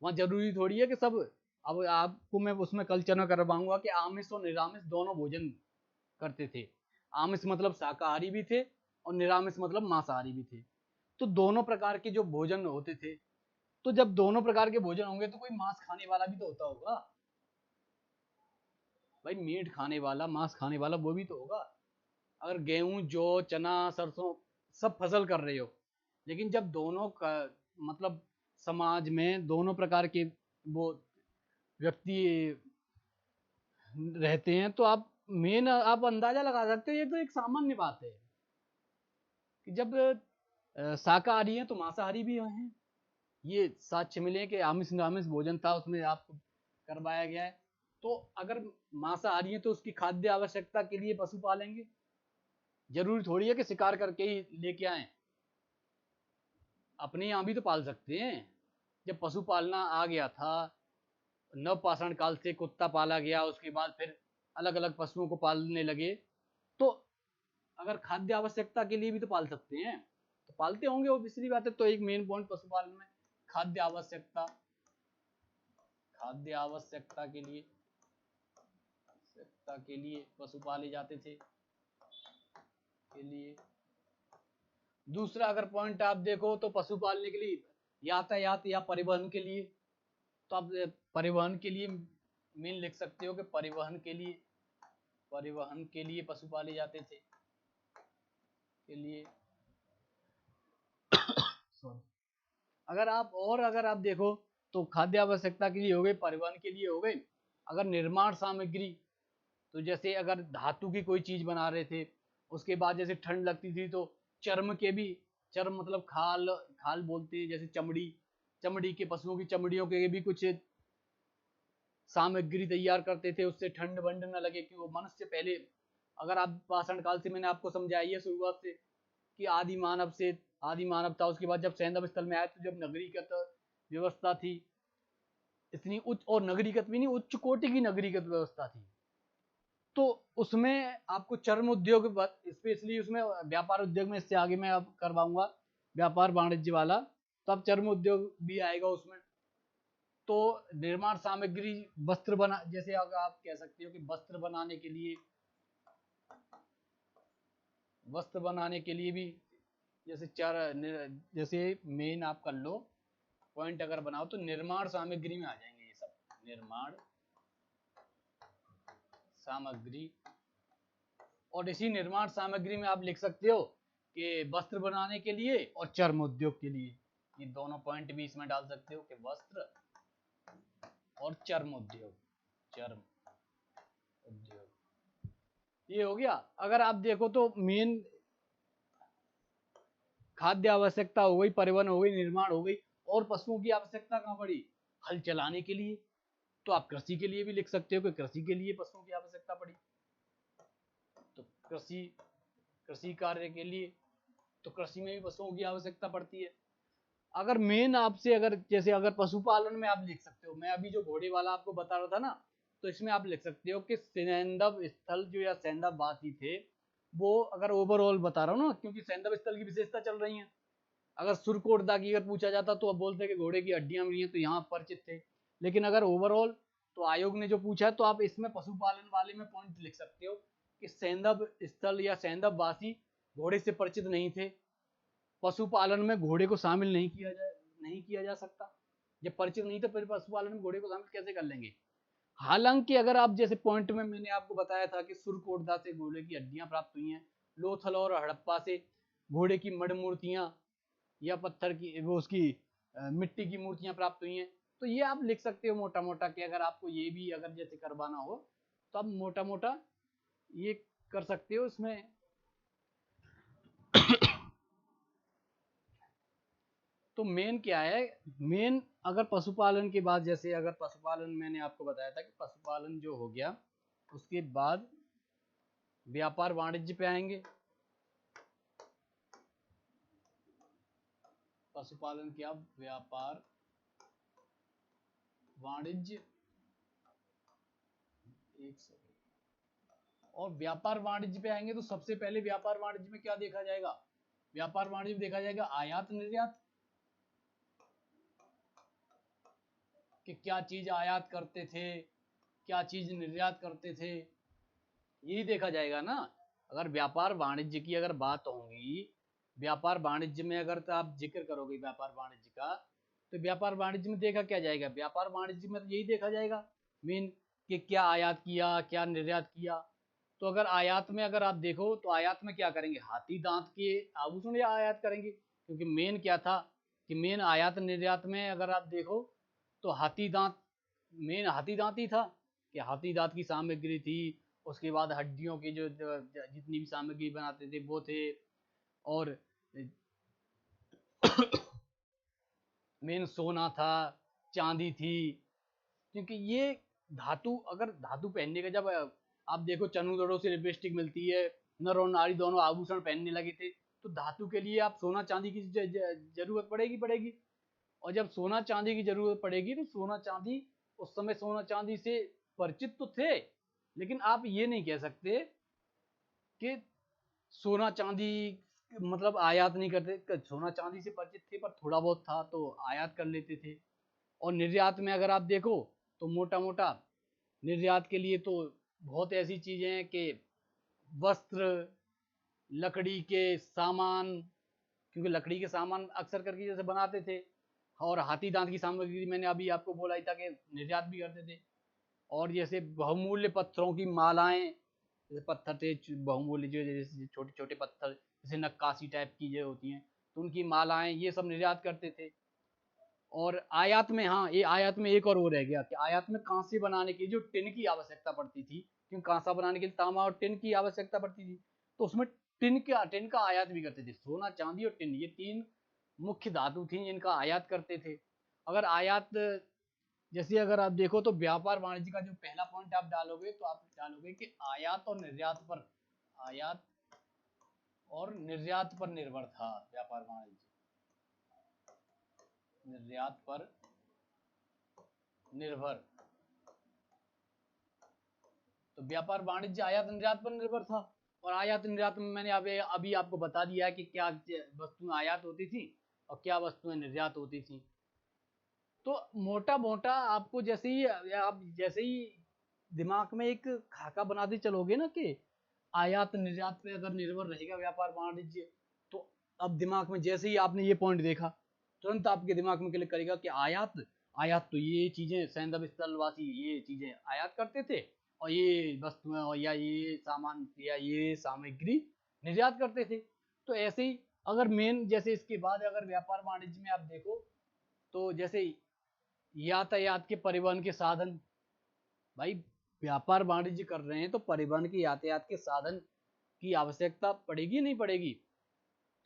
वहां जरूरी थोड़ी है कि सब, अब आपको मैं उसमें कल्चर में करवाऊंगा कि आमिष और निरामिष दोनों भोजन करते थे। आमिष मतलब शाकाहारी भी थे और निरामिष मतलब मांसाहारी भी थे। तो दोनों प्रकार के जो भोजन होते थे, तो जब दोनों प्रकार के भोजन होंगे तो कोई मांस खाने वाला भी तो होता होगा भाई, मीट खाने वाला, मांस खाने वाला वो भी तो होगा। अगर गेहूं, जौ, चना, सरसों सब फसल कर रहे हो, लेकिन जब दोनों का मतलब समाज में दोनों प्रकार के वो व्यक्ति रहते हैं तो आप मेन आप अंदाजा लगा सकते हो, ये तो एक सामान्य बात है कि जब शाकाहारी है तो मांसाहारी भी हैं। ये साक्ष्य मिले कि आमिष निरामिष भोजन था उसमें आपको करवाया गया है। तो अगर मांसाहारी है तो उसकी खाद्य आवश्यकता के लिए पशु पालेंगे, जरूरी थोड़ी है कि शिकार करके ही लेके आए, अपने यहाँ भी तो पाल सकते हैं। जब पशु पालना आ गया था, नवपाषाण काल से कुत्ता पाला गया, उसके बाद फिर अलग अलग पशुओं को पालने लगे, तो अगर खाद्य आवश्यकता के लिए भी तो पाल सकते हैं, तो पालते होंगे, वो दूसरी बात है। तो एक मेन पॉइंट पशुपालन में खाद्य आवश्यकता, खाद्य आवश्यकता के लिए पशु पाले जाते थे के लिए। दूसरा अगर पॉइंट आप देखो तो पशु पालने के लिए यातायात या परिवहन के लिए, तो आप परिवहन के लिए मेन लिख सकते हो कि परिवहन के लिए पशु पाले जाते थे के लिए। अगर आप देखो तो खाद्य आवश्यकता के लिए हो गए, परिवहन के लिए हो गए। अगर निर्माण सामग्री, तो जैसे अगर धातु की कोई चीज बना रहे थे, उसके बाद जैसे ठंड लगती थी तो चर्म के भी, चर्म मतलब खाल, खाल बोलते हैं, जैसे चमड़ी, चमड़ी के पशुओं की चमड़ियों के भी कुछ सामग्री तैयार करते थे, उससे ठंड वंड न लगे। कि वो मनुष्य पहले, अगर आप पाषाण काल से मैंने आपको समझाई है शुरुआत से कि आदि मानव था, उसके बाद जब सैंधव स्थल में आया तो जब नगरीगत व्यवस्था थी, इतनी उच्च, और नगरीगत भी नहीं, उच्च कोटि की नगरीगत व्यवस्था थी, तो उसमें आपको चर्म उद्योग, स्पेशली उसमें व्यापार उद्योग में, इससे आगे मैं अब करवाऊंगा व्यापार वाणिज्य वाला, तो अब चर्म उद्योग भी आएगा उसमें। तो निर्माण सामग्री, वस्त्र बना, जैसे अगर आप कह सकते हो कि वस्त्र बनाने के लिए भी, जैसे जैसे मेन आप कर लो पॉइंट अगर बनाओ तो निर्माण सामग्री में आ जाएंगे ये सब, निर्माण सामग्री। और इसी निर्माण सामग्री में आप लिख सकते हो कि वस्त्र बनाने के लिए और चर्म उद्योग के लिए, ये दोनों पॉइंट भी इसमें डाल सकते हो कि वस्त्र और चर्म उद्योग, चर्म उद्योग, ये हो गया। अगर आप देखो तो मेन खाद्य आवश्यकता हो गई, परिवहन हो गई, निर्माण हो गई, और पशुओं की आवश्यकता कहाँ पड़ी, हल चलाने के लिए। तो आप कृषि के लिए भी लिख सकते हो कि कृषि के लिए पशुओं की आवश्यकता पड़ी, तो कृषि कार्य के लिए, तो कृषि में भी पशुओं की आवश्यकता पड़ती है। अगर मेन आपसे, अगर जैसे अगर पशुपालन में आप लिख सकते हो, मैं अभी जो घोड़े वाला आपको बता रहा था ना, तो इसमें आप लिख सकते हो कि सैंधव स्थल जो, या सैंधव वासी थे वो, अगर ओवरऑल बता रहा हूँ ना, क्योंकि सैंधव स्थल की विशेषता चल रही है। अगर सुरकोटदा की अगर पूछा जाता तो अब बोलते कि घोड़े की हड्डियां मिली हैं, तो यहाँ परिचित थे। लेकिन अगर ओवरऑल, तो आयोग ने जो पूछा है, तो आप इसमें पशुपालन वाले में पॉइंट लिख सकते हो कि सैंधव स्थल या सैंधव वासी घोड़े से परिचित नहीं थे, पशुपालन में घोड़े को शामिल नहीं किया जा सकता। जब परिचित नहीं थे फिर पशुपालन में घोड़े को शामिल कैसे कर लेंगे। हालांकि अगर आप जैसे पॉइंट में मैंने आपको बताया था कि सुरकोटदा से घोड़े की हड्डियां प्राप्त हुई हैं, लोथल और हड़प्पा से घोड़े की मड़ मूर्तियां या पत्थर की, वो उसकी मिट्टी की मूर्तियां प्राप्त हुई हैं। तो ये आप लिख सकते हो मोटा मोटा कि अगर आपको ये भी अगर जैसे करवाना हो तो आप मोटा मोटा ये कर सकते हो इसमें। तो मेन क्या है, मेन अगर पशुपालन के बाद, जैसे अगर पशुपालन मैंने आपको बताया था कि पशुपालन जो हो गया, उसके बाद व्यापार वाणिज्य पे आएंगे। पशुपालन क्या, व्यापार वाणिज्य, एक सेकंड, और व्यापार वाणिज्य पे आएंगे तो सबसे पहले व्यापार वाणिज्य में क्या देखा जाएगा, व्यापार वाणिज्य में देखा जाएगा आयात निर्यात, कि क्या चीज आयात करते थे, क्या चीज निर्यात करते थे, यही देखा जाएगा ना। अगर व्यापार वाणिज्य की अगर बात होगी, व्यापार वाणिज्य में अगर तो आप जिक्र करोगे व्यापार वाणिज्य का, तो व्यापार वाणिज्य में देखा क्या जाएगा, व्यापार वाणिज्य में तो यही देखा जाएगा मेन, कि क्या आयात किया, क्या निर्यात किया। तो अगर आयात में अगर आप देखो तो आयात में क्या करेंगे, हाथी दांत के आभूषण या आयात करेंगे, क्योंकि मेन क्या था कि मेन आयात निर्यात में अगर आप देखो तो हाथी दांत, मेन हाथी दांत ही था, कि हाथी दांत की सामग्री थी। उसके बाद हड्डियों की जो जितनी भी सामग्री बनाते थे वो थे, और मेन सोना था, चांदी थी, क्योंकि ये धातु, अगर धातु पहनने का, जब आप देखो चनूदड़ों से लिपस्टिक मिलती है, नर और नारी दोनों आभूषण पहनने लगे थे, तो धातु के लिए आप सोना चांदी की जरूरत पड़ेगी। और जब सोना चांदी की जरूरत पड़ेगी तो सोना चांदी, उस समय सोना चांदी से परिचित तो थे, लेकिन आप ये नहीं कह सकते कि सोना चांदी मतलब आयात नहीं करते। सोना चांदी से परिचित थे, पर थोड़ा बहुत था तो आयात कर लेते थे। और निर्यात में अगर आप देखो तो मोटा मोटा निर्यात के लिए तो बहुत ऐसी चीजें हैं कि वस्त्र, लकड़ी के सामान, क्योंकि लकड़ी के सामान अक्सर करके जैसे बनाते थे, और हाथी दांत की सामग्री मैंने अभी आपको बोला ही था कि निर्यात भी करते थे। और जैसे बहुमूल्य पत्थरों की मालाएं, जैसे पत्थर थे बहुमूल्य, जो जैसे छोटे छोटे पत्थर, जैसे नक्काशी टाइप की जो होती हैं, तो उनकी मालाएं, ये सब निर्यात करते थे। और आयात में, हाँ, ये आयात में एक और वो रह गया कि आयात में कांसे बनाने की जो टिन की आवश्यकता पड़ती थी, क्योंकि कांसा बनाने के लिए तांबा और टिन की आवश्यकता पड़ती थी, तो उसमें टिन का आयात भी करते थे। सोना, चांदी और टिन, ये तीन मुख्य धातु थी जिनका आयात करते थे। अगर आयात, जैसे अगर आप देखो तो व्यापार वाणिज्य का जो पहला पॉइंट आप डालोगे तो आप डालोगे कि आयात और निर्यात पर निर्भर था व्यापार वाणिज्य, निर्यात पर निर्भर। तो व्यापार वाणिज्य आयात निर्यात पर निर्भर था। और आयात निर्यात में मैंने अभी आपको बता दिया है कि क्या वस्तुएं आयात होती थी और क्या वस्तुएं निर्यात होती थी। तो मोटा मोटा आपको जैसे ही दिमाग में एक खाका बनाते चलोगे ना कि आयात निर्यात पे अगर निर्भर रहेगा व्यापार वाणिज्य, तो अब दिमाग में जैसे ही आपने ये पॉइंट देखा, तुरंत आपके दिमाग में क्लिक करेगा कि आयात आयात तो ये चीजें सैंधव स्थलवासी ये चीजें आयात करते थे, और ये वस्तुएं या ये सामान या ये सामग्री निर्यात करते थे। तो ऐसे ही अगर मेन, जैसे इसके बाद अगर व्यापार वाणिज्य में आप देखो तो जैसे यातायात के परिवहन के साधन, भाई व्यापार वाणिज्य कर रहे हैं तो परिवहन के यातायात के साधन की आवश्यकता पड़ेगी नहीं पड़ेगी।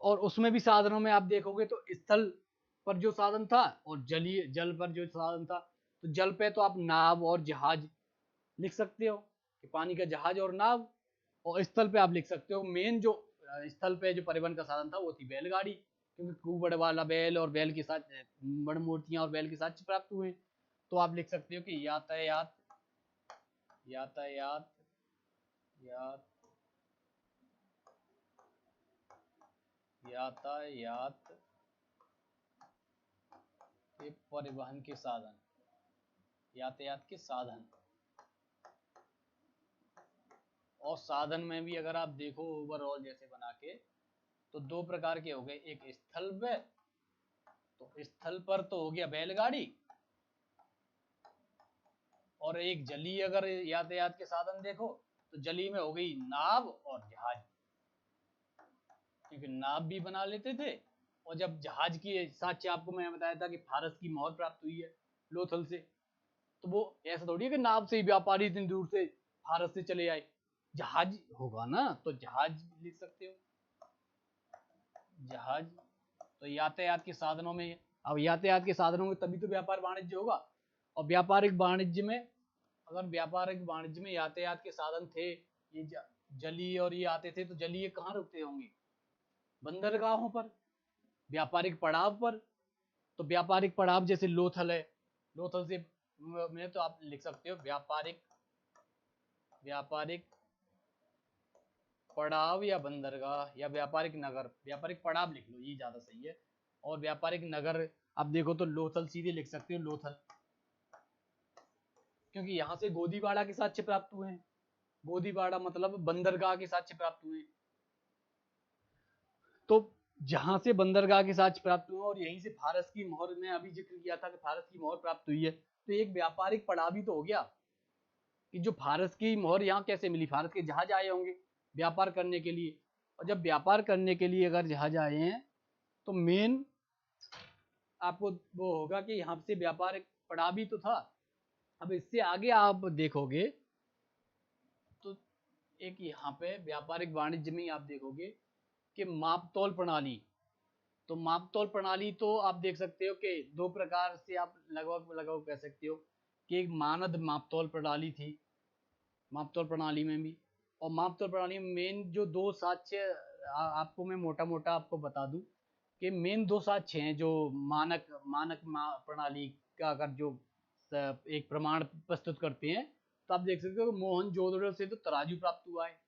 और उसमें भी साधनों में आप देखोगे तो स्थल पर जो साधन था और जल पर जो साधन था, तो जल पे तो आप नाव और जहाज लिख सकते हो कि पानी का जहाज और नाव। और स्थल पे आप लिख सकते हो मेन जो स्थल पे जो परिवहन का साधन था वो थी बैलगाड़ी, क्योंकि कुबड़ वाला बैल और बैल के साथ बड़ मूर्तियां और बैल के साथ प्राप्त हुए। तो आप लिख सकते हो कि यातायात यातायात यात यातायात के परिवहन के साधन, यातायात के साधन। और साधन में भी अगर आप देखो ओवरऑल जैसे बना के, तो दो प्रकार के हो गए, एक स्थल पे, तो स्थल पर तो हो गया बैलगाड़ी, और एक जलीय अगर यातायात के साधन देखो तो जलीय में हो गई नाव और जहाज, क्योंकि नाव भी बना लेते थे। और जब जहाज की साक्ष्य आपको मैं बताया था कि फारस की मोहर प्राप्त हुई है लोथल से, तो वो ऐसा थोड़ी है कि नाव से ही व्यापारी इतनी दूर से फारस से चले आए, जहाज होगा ना, तो जहाज लिख सकते हो, जहाज। तो यातायात के साधनों में, अब यातायात के साधनों में तभी तो व्यापार वाणिज्य होगा। और व्यापारिक वाणिज्य में, अगर व्यापारिक वाणिज्य में यातायात के साधन थे, ये जलीय और ये आते थे, तो जलीय कहाँ रुकते होंगे? बंदरगाहों पर, व्यापारिक पड़ाव पर। तो व्यापारिक पड़ाव जैसे लोथल है, लोथल से में तो आप लिख सकते हो व्यापारिक पड़ाव या बंदरगाह या व्यापारिक नगर, व्यापारिक पड़ाव लिख लो, ये ज्यादा सही है। और व्यापारिक नगर आप देखो तो लोथल सीधे लिख सकते हो, लोथल, क्योंकि यहां से गोदीवाड़ा के साक्ष्य प्राप्त हुए हैं। गोदीवाड़ा मतलब बंदरगाह के साक्ष्य प्राप्त हुए हैं। तो जहां से बंदरगाह के साक्ष्य प्राप्त हुए और यहीं से फारस की मोहर में अभी जिक्र किया था कि फारस की मोहर प्राप्त हुई है, तो एक व्यापारिक पड़ाव भी तो हो गया कि जो फारस की मोहर यहाँ कैसे मिली, फारस के जहाज आए होंगे व्यापार करने के लिए। और जब व्यापार करने के लिए अगर जहाज आए हैं तो मेन आपको वो होगा कि यहाँ से व्यापार पड़ा भी तो था। अब इससे आगे आप देखोगे तो एक यहाँ पे व्यापारिक वाणिज्य में आप देखोगे कि मापतोल प्रणाली। तो मापतोल प्रणाली तो आप देख सकते हो कि दो प्रकार से आप लगभग लगभग कह सकते हो कि एक मानद मापतौल प्रणाली थी, मापतौल प्रणाली में भी। और मापतौल प्रणाली में मेन जो दो साक्ष्य आपको मैं मोटा मोटा आपको बता दूं कि मेन दो साक्ष्य हैं जो मानक मानक प्रणाली का अगर जो एक प्रमाण प्रस्तुत करते हैं, तो आप देख सकते हो मोहनजोदड़ो से तो तराजू प्राप्त हुआ है,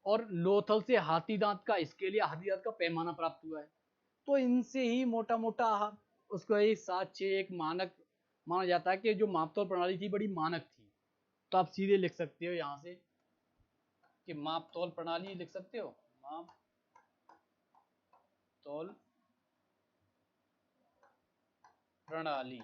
और लोथल से हाथी दांत का स्केल या हाथी दांत का पैमाना प्राप्त हुआ है। तो इनसे ही मोटा मोटा उसको एक साक्ष्य एक मानक माना जाता है कि जो मापतौल प्रणाली थी बड़ी मानक थी। तो आप सीधे लिख सकते हो यहाँ से कि मापतौल प्रणाली लिख सकते हो, मापतौल प्रणाली।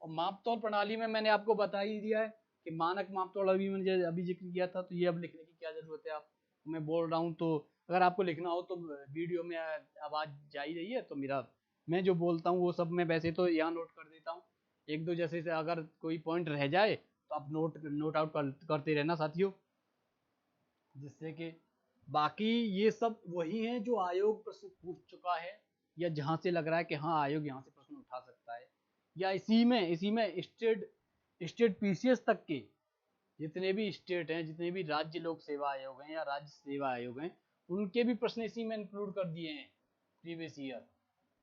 और मापतौल प्रणाली में मैंने आपको बता ही दिया है कि मानक मापतौल अभी मैंने अभी जिक्र किया था, तो ये अब लिखने की क्या जरूरत है, आप मैं बोल रहा हूँ। तो अगर आपको लिखना हो तो वीडियो में आवाज जा ही रही है, तो मेरा मैं जो बोलता हूँ वो सब मैं वैसे तो यहाँ नोट कर देता हूँ, एक दो जैसे से अगर कोई पॉइंट रह जाए तो आप नोट आउट करते रहना साथियों, जिससे कि बाकी ये सब वही हैं जो आयोग प्रश्न पूछ चुका है, या जहाँ से लग रहा है कि हाँ आयोग यहाँ से प्रश्न उठा सकता है, या इसी में स्टेट पीसीएस तक के जितने भी स्टेट हैं, जितने भी राज्य लोक सेवा आयोग हैं या राज्य सेवा आयोग हैं, उनके भी प्रश्न इसी में इंक्लूड कर दिए हैं प्रीवियस ईयर।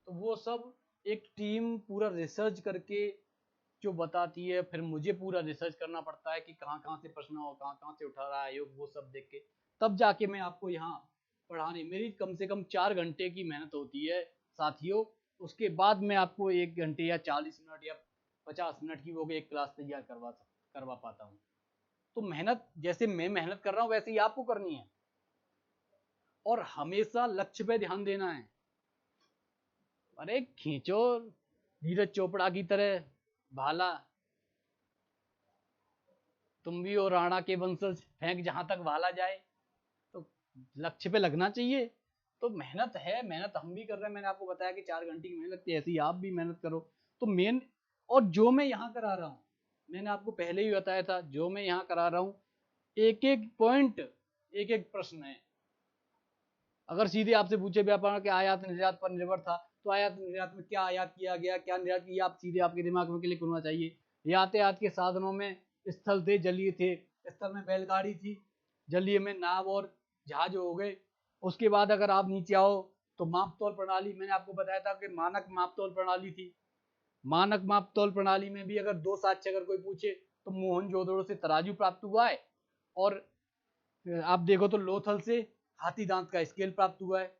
तो वो सब एक टीम पूरा रिसर्च करके जो बताती है, फिर मुझे पूरा रिसर्च करना पड़ता है कि कहाँ कहाँ से प्रश्न हो, कहाँ कहाँ से उठा रहा है आयोग, वो सब देख के तब जाके मैं आपको यहाँ पढ़ाने, मेरी कम से कम 4 घंटे की मेहनत होती है साथियों। उसके बाद मैं आपको 1 घंटे या 40 मिनट या 50 मिनट की वो एक क्लास तैयार करवा पाता हूँ। तो मेहनत जैसे मैं मेहनत कर रहा हूँ वैसे ही आपको करनी है, और हमेशा लक्ष्य पे ध्यान देना है। अरे खींचो नीरज चोपड़ा की तरह भाला, तुम भी हो राणा के वंशज, फेंक जहां तक भाला जाए। तो लक्ष्य पे लगना चाहिए। तो मेहनत है, मेहनत हम भी कर रहे हैं, मैंने आपको बताया कि 4 घंटे की मेहनत लगती है, ऐसी आप भी मेहनत करो। तो मेन और जो मैं यहाँ करा रहा हूँ, मैंने आपको पहले ही बताया था, जो मैं यहाँ करा रहा हूँ एक एक पॉइंट एक एक प्रश्न है। अगर सीधे आपसे पूछे व्यापार के आयात निर्यात पर निर्भर था, तो आयात निर्यात में क्या आयात किया गया, क्या निर्यात किया, आप सीधे आपके दिमाग में क्लिक होना चाहिए। यातायात के साधनों में स्थल थे, जलीय थे, स्थल में बैलगाड़ी थी, जलीय में नाव और जहाज हो गए। उसके बाद अगर आप नीचे आओ तो मापतौल प्रणाली, मैंने आपको बताया था कि मानक मापतौल प्रणाली थी। मानक मापतौल प्रणाली में भी अगर दो साक्ष्य अगर कोई पूछे तो मोहनजोदड़ो से तराजू प्राप्त हुआ है, और आप देखो तो लोथल से हाथी दांत का स्केल प्राप्त हुआ है।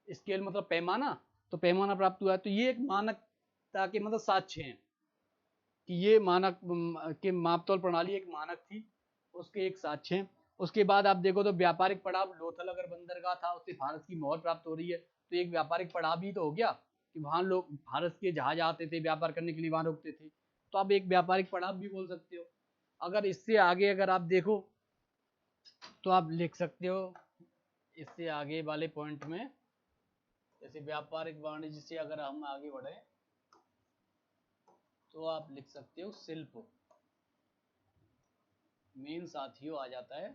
स्केल मतलब पैमाना, तो पैमाना प्राप्त हुआ है। तो ये एक मानकता के मतलब साक्ष्य हैं कि ये मानक के मापतौल प्रणाली एक मानक थी, उसके एक साक्ष्य हैं। उसके बाद आप देखो तो व्यापारिक पड़ाव, लोथल अगर बंदरगाह था उससे भारत की मोहर प्राप्त हो रही है, तो एक व्यापारिक पड़ाव भी तो हो गया कि वहां लोग भारत के जहाज आते थे व्यापार करने के लिए, वहां रुकते थे। तो आप एक व्यापारिक पड़ाव भी बोल सकते हो। अगर इससे आगे अगर आप देखो तो आप लिख सकते हो इससे आगे वाले पॉइंट में, जैसे व्यापारिक वाणिज्य से अगर हम आगे बढ़े तो आप लिख सकते हो शिल्प, मेन साथियों आ जाता है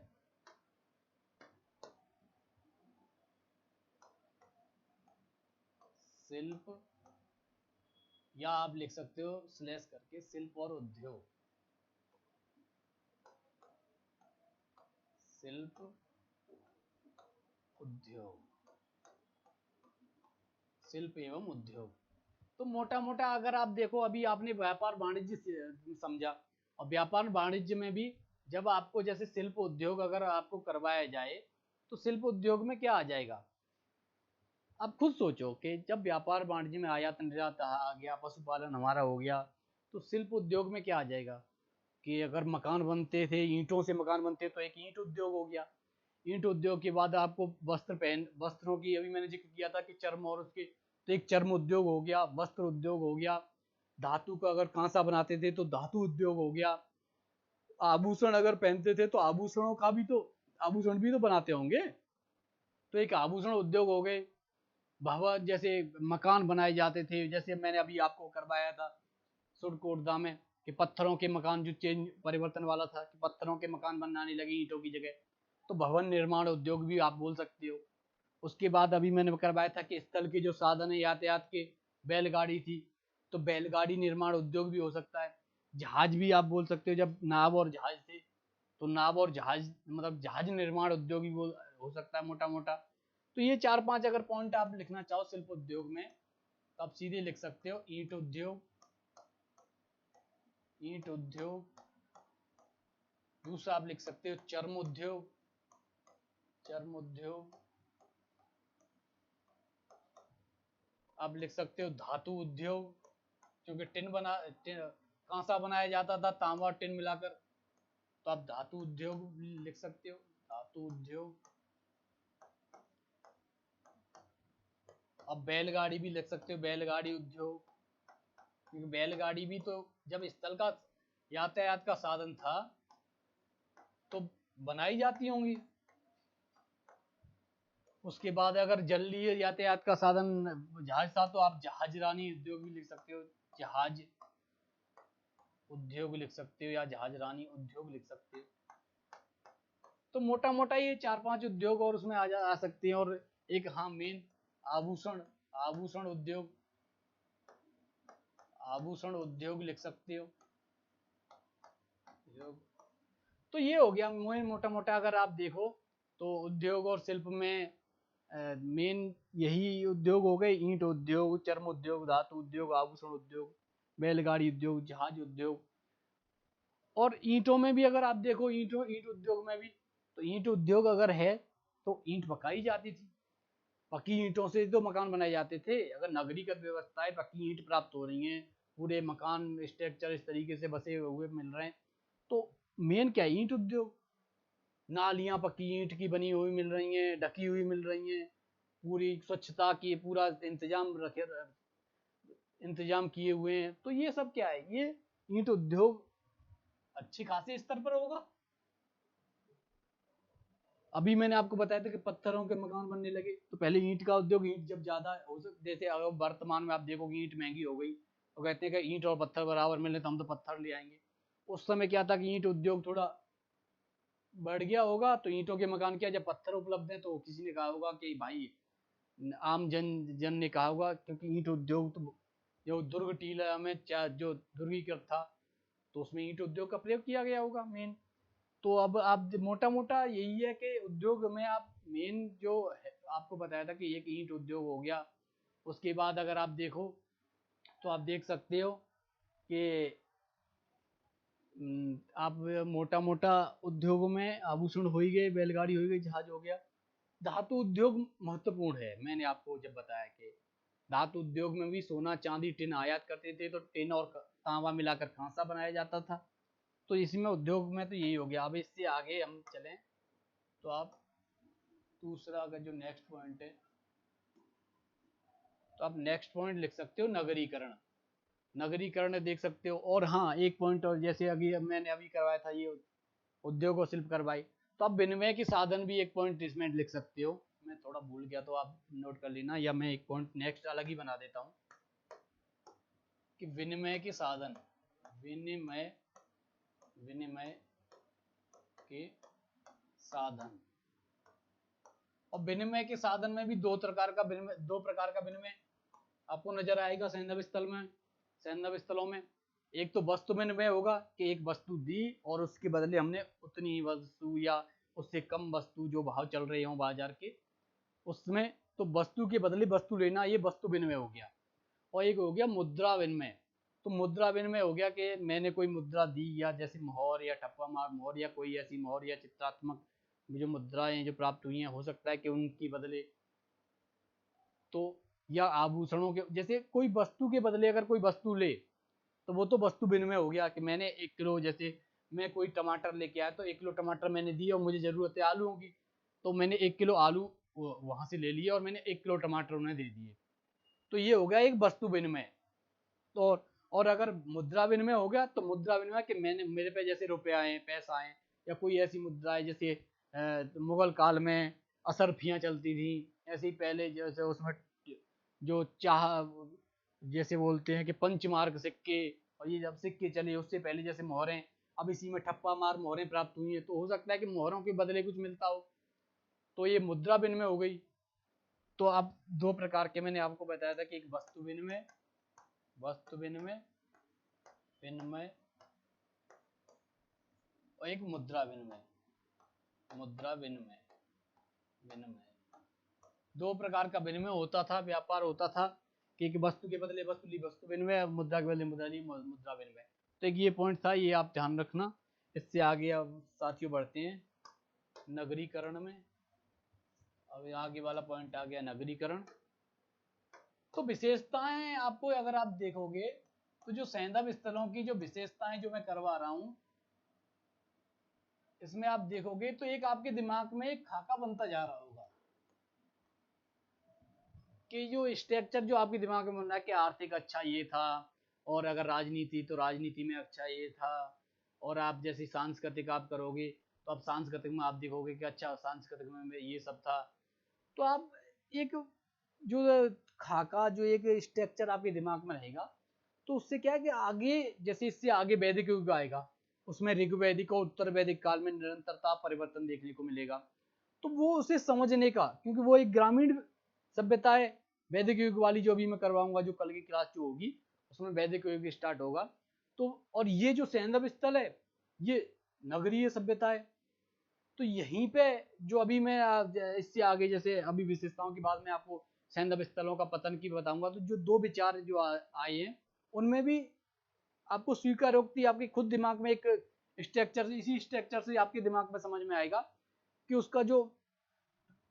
शिल्प, या आप लिख सकते हो स्लैश करके शिल्प और उद्योग, शिल्प उद्योग, शिल्प एवं उद्योग। तो मोटा मोटा अगर आप देखो, अभी आपने व्यापार वाणिज्य समझा, और व्यापार वाणिज्य में भी जब आपको जैसे शिल्प उद्योग अगर आपको करवाया जाए, तो शिल्प उद्योग में क्या आ जाएगा, आप खुद सोचो कि जब व्यापार वाणिज्य में आयात निर्यात आ गया, पशुपालन हमारा हो गया, तो शिल्प उद्योग में क्या आ जाएगा कि अगर मकान बनते थे, ईंटों से मकान बनते, तो एक ईंट उद्योग हो गया। ईंट उद्योग के बाद आपको वस्त्रों की अभी मैंने जिक्र किया था कि चर्म और उसके, तो एक चर्म उद्योग हो गया, वस्त्र उद्योग हो गया। धातु का अगर कांसा बनाते थे तो धातु उद्योग हो गया। आभूषण अगर पहनते थे तो आभूषणों का भी तो, आभूषण भी तो बनाते होंगे, तो एक आभूषण उद्योग हो गए। भवन जैसे मकान बनाए जाते थे, जैसे मैंने अभी आपको करवाया था सुरकोटदा में कि पत्थरों के मकान जो चेंज परिवर्तन वाला था, कि पत्थरों के मकान बनाने लगे ईंटों की जगह, तो भवन निर्माण उद्योग भी आप बोल सकते हो। उसके बाद अभी मैंने करवाया था कि स्थल के जो साधन है यातायात के, बैलगाड़ी थी, तो बैलगाड़ी निर्माण उद्योग भी हो सकता है। जहाज भी आप बोल सकते हो, जब नाव और जहाज थे तो नाव और जहाज मतलब जहाज निर्माण उद्योग भी हो सकता है मोटा मोटा। तो ये 4-5 अगर पॉइंट आप लिखना चाहो शिल्प उद्योग में तो आप सीधे लिख सकते हो ईंट उद्योग, ईंट उद्योग। दूसरा आप लिख सकते हो चर्म उद्योग, चर्म उद्योग। आप लिख सकते हो धातु उद्योग, क्योंकि कांसा बनाया जाता था तांबा और टिन मिलाकर, तो आप धातु उद्योग लिख सकते हो, धातु उद्योग। अब बैलगाड़ी भी लिख सकते हो, बैलगाड़ी उद्योग, क्योंकि बैलगाड़ी भी तो जब स्थल का यातायात का साधन था तो बनाई जाती होंगी। उसके बाद अगर जलीय यातायात का साधन जहाज था तो आप जहाजरानी उद्योग भी लिख सकते हो, जहाज उद्योग लिख सकते हो या जहाजरानी उद्योग लिख सकते हो। तो मोटा मोटा ये 4-5 उद्योग और उसमें आ सकते हैं। और एक हाँ मेन आभूषण, आभूषण उद्योग, आभूषण उद्योग लिख सकते हो। तो ये हो गया मोटा मोटा अगर आप देखो तो उद्योग और शिल्प में मेन यही उद्योग हो गए, ईंट उद्योग, चर्म उद्योग, धातु उद्योग, आभूषण उद्योग, बैलगाड़ी उद्योग, जहाज उद्योग। और ईंटों में भी अगर आप देखो, ईंट उद्योग में भी तो ईंट उद्योग अगर है तो ईंट पकाई जाती थी, पकी ईंटों से तो मकान बनाए जाते थे। अगर नगरीकृत व्यवस्थाएं पकी ईंट प्राप्त हो रही हैं, पूरे मकान स्ट्रक्चर इस तरीके से बसे हुए मिल रहे हैं, तो मेन क्या है ईंट उद्योग। नालियां पक्की ईंट की बनी हुई मिल रही हैं, ढकी हुई मिल रही हैं, पूरी स्वच्छता की पूरा इंतजाम किए हुए हैं। तो ये सब क्या है, ये ईंट उद्योग अच्छी खासी स्तर पर होगा। अभी मैंने आपको बताया था कि पत्थरों के मकान बनने लगे, तो पहले ईंट का उद्योग, ईंट जब ज्यादा हो सकते थे, अगर वर्तमान में आप देखोगे ईंट महंगी हो गई तो कहते हैं कि ईंट और पत्थर बराबर मिले तो हम तो पत्थर ले आएंगे। उस समय क्या था कि ईंट उद्योग थोड़ा बढ़ गया होगा, तो ईंटों के मकान क्या, जब पत्थर उपलब्ध है तो किसी ने कहा होगा कि भाई, आम जन ने कहा होगा, क्योंकि ईंट उद्योग तो जो दुर्ग टीला में जो दुर्गीकृत था तो उसमें ईंट उद्योग का प्रयोग किया गया होगा मेन। तो अब आप मोटा मोटा यही है कि उद्योग में आप मेन जो आपको बताया था कि एक ईंट उद्योग हो गया। उसके बाद अगर आप देखो तो आप देख सकते हो कि आप मोटा मोटा उद्योगों में आभूषण हो ही गए, बैलगाड़ी हो गई, जहाज हो गया। धातु उद्योग महत्वपूर्ण है। मैंने आपको जब बताया कि धातु उद्योग में भी सोना चांदी टिन आयात करते थे, तो टिन और तांबा मिलाकर कांसा बनाया जाता था। तो इसमें उद्योग में तो यही हो गया। अब इससे आगे हम चलें तो आप दूसरा अगर जो नेक्स्ट पॉइंट है तो आप नेक्स्ट पॉइंट लिख सकते हो नगरीकरण। नगरीकरण देख सकते हो। और हाँ एक पॉइंट और, जैसे अभी मैंने अभी करवाया था ये उद्योग और शिल्प करवाई, तो आप विनिमय के साधन भी एक पॉइंट इसमें लिख सकते हो। मैं थोड़ा भूल गया तो आप नोट कर लेना, या मैं एक पॉइंट नेक्स्ट अलग ही बना देता हूँ कि विनिमय के साधन, विनिमय विनिमय के साधन। और विनिमय के साधन में भी दो प्रकार का विनिमय आपको नजर आएगा सैंधव स्थल में, सैंधव स्थलों में। एक तो वस्तु विनिमय होगा कि एक वस्तु दी और उसके बदले हमने उतनी ही वस्तु या उससे कम वस्तु जो भाव चल रहे हो बाजार के, उसमें तो वस्तु के बदले वस्तु लेना, ये वस्तु विनिमय हो गया। और एक हो गया मुद्रा विनिमय। तो मुद्रा विनिमय हो गया कि मैंने कोई मुद्रा दी, या जैसे मोहर या ठप्पा मार मोहर या कोई ऐसी मोहर या चित्रात्मक जो मुद्राएं जो प्राप्त हुई हैं, हो सकता है कि उनकी बदले, तो या आभूषणों के, जैसे कोई वस्तु के बदले अगर कोई वस्तु ले तो वो तो वस्तु विनिमय हो गया कि मैंने 1 किलो, जैसे मैं कोई टमाटर लेके आया तो 1 किलो टमाटर मैंने दिया और मुझे जरूरत है आलूओं की, तो मैंने 1 किलो आलू वहां से ले लिया और मैंने 1 किलो टमाटर उन्हें दे दिए। तो ये हो गया एक वस्तु विनिमय। तो और अगर मुद्रा विनिमय हो गया तो मुद्रा विनिमय कि मैंने, मेरे पे जैसे रुपए आए, पैसा आए, या कोई ऐसी मुद्रा है जैसे मुगल काल में असरफियां चलती थी, ऐसे ही पहले जैसे उसमें जो चाह जैसे बोलते हैं कि पंचमार्क सिक्के, और ये जब सिक्के चले उससे पहले जैसे मोहरें, अब इसी में ठप्पा मार मोहरें प्राप्त हुई हैं, तो हो सकता है कि मोहरों के बदले कुछ मिलता हो, तो ये मुद्रा विनिमय हो गई। तो अब दो प्रकार के मैंने आपको बताया था कि एक वस्तु विनिमय वस्तु विनिमय विनिमय और एक मुद्रा विनिमय मुद्रा विनिमय विनिमय। दो प्रकार का विनिमय होता था, व्यापार होता था कि एक वस्तु के बदले वस्तु ली वस्तु विनिमय, मुद्रा के बदले मुद्रा ली मुद्रा विनिमय। तो एक ये पॉइंट था, ये आप ध्यान रखना। इससे आगे अब साथियों बढ़ते हैं नगरीकरण में। अब आगे वाला पॉइंट आ गया नगरीकरण। तो विशेषताएं आपको अगर आप देखोगे तो जो सैंधव स्थलों की जो विशेषताएं जो मैं करवा रहा हूं, इसमें आप देखोगे तो एक आपके दिमाग में एक खाका बनता जा रहा होगा कि जो स्ट्रक्चर जो आपके दिमाग में बन रहा है कि आर्थिक अच्छा ये था, और अगर राजनीति तो राजनीति में अच्छा ये था, और आप जैसे सांस्कृतिक आप करोगे तो आप सांस्कृतिक में आप देखोगे कि अच्छा सांस्कृतिक में ये सब था। तो आप एक जो खाका जो एक स्ट्रक्चर आपके दिमाग में रहेगा, तो उससे क्या है कि आगे जैसे इससे आगे वैदिक युग आएगा, उसमें ऋग्वैदिक और उत्तर वैदिक काल में निरंतरता परिवर्तन देखने को मिलेगा। तो वो उसे समझने का, क्योंकि वो एक ग्रामीण सभ्यता है, वैदिक युग वाली जो अभी मैं करवाऊंगा जो कल की क्लास जो होगी उसमें वैदिक युग स्टार्ट होगा। तो और ये जो सैंधव स्थल है ये नगरीय सभ्यता है। तो यहीं पे जो अभी मैं इससे आगे जैसे अभी विशेषताओं की बात में आपको सैंधव स्थलों का पतन की बताऊंगा, तो जो दो विचार जो आए हैं उनमें भी आपको स्वीकारोक्ति आपके खुद दिमाग में एक स्ट्रक्चर, इसी स्ट्रक्चर से आपके दिमाग में समझ में आएगा कि उसका जो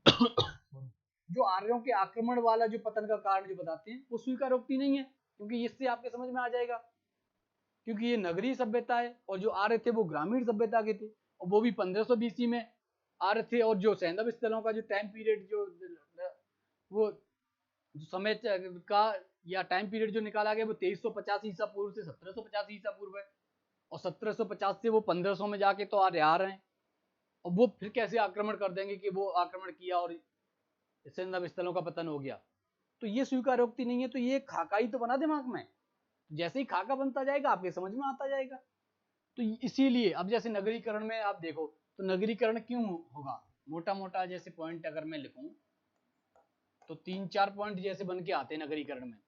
जो आर्यों के आक्रमण वाला जो पतन का कारण जो बताते हैं वो स्वीकारोक्ति नहीं है, क्योंकि इससे आपके समझ में आ जाएगा क्योंकि ये नगरीय सभ्यता है और जो आर्य थे वो ग्रामीण सभ्यता के थे, और वो भी 1500 बीसी में आर्य थे। और जो सैंधव स्थलों का जो टाइम पीरियड जो वो जो समय का या टाइम पीरियड जो निकाला गया वो 2350 ईसा पूर्व से 1750 ईसा पूर्व है, और 1750 से वो 1500 में जाके तो आर्य आ रहे हैं। और वो फिर कैसे आक्रमण कर देंगे कि वो आक्रमण किया और सैंधव स्थलों का पतन हो गया। तो ये स्वीकारोक्ति नहीं है, तो ये खाका ही तो बना दिमाग में। जैसे ही खाका बनता जाएगा आपके समझ में आता जाएगा। तो इसीलिए अब जैसे नगरीकरण में आप देखो तो नगरीकरण क्यों होगा, मोटा मोटा जैसे पॉइंट अगर मैं लिखूं तो 3-4 पॉइंट जैसे बन के आते हैं नगरीकरण में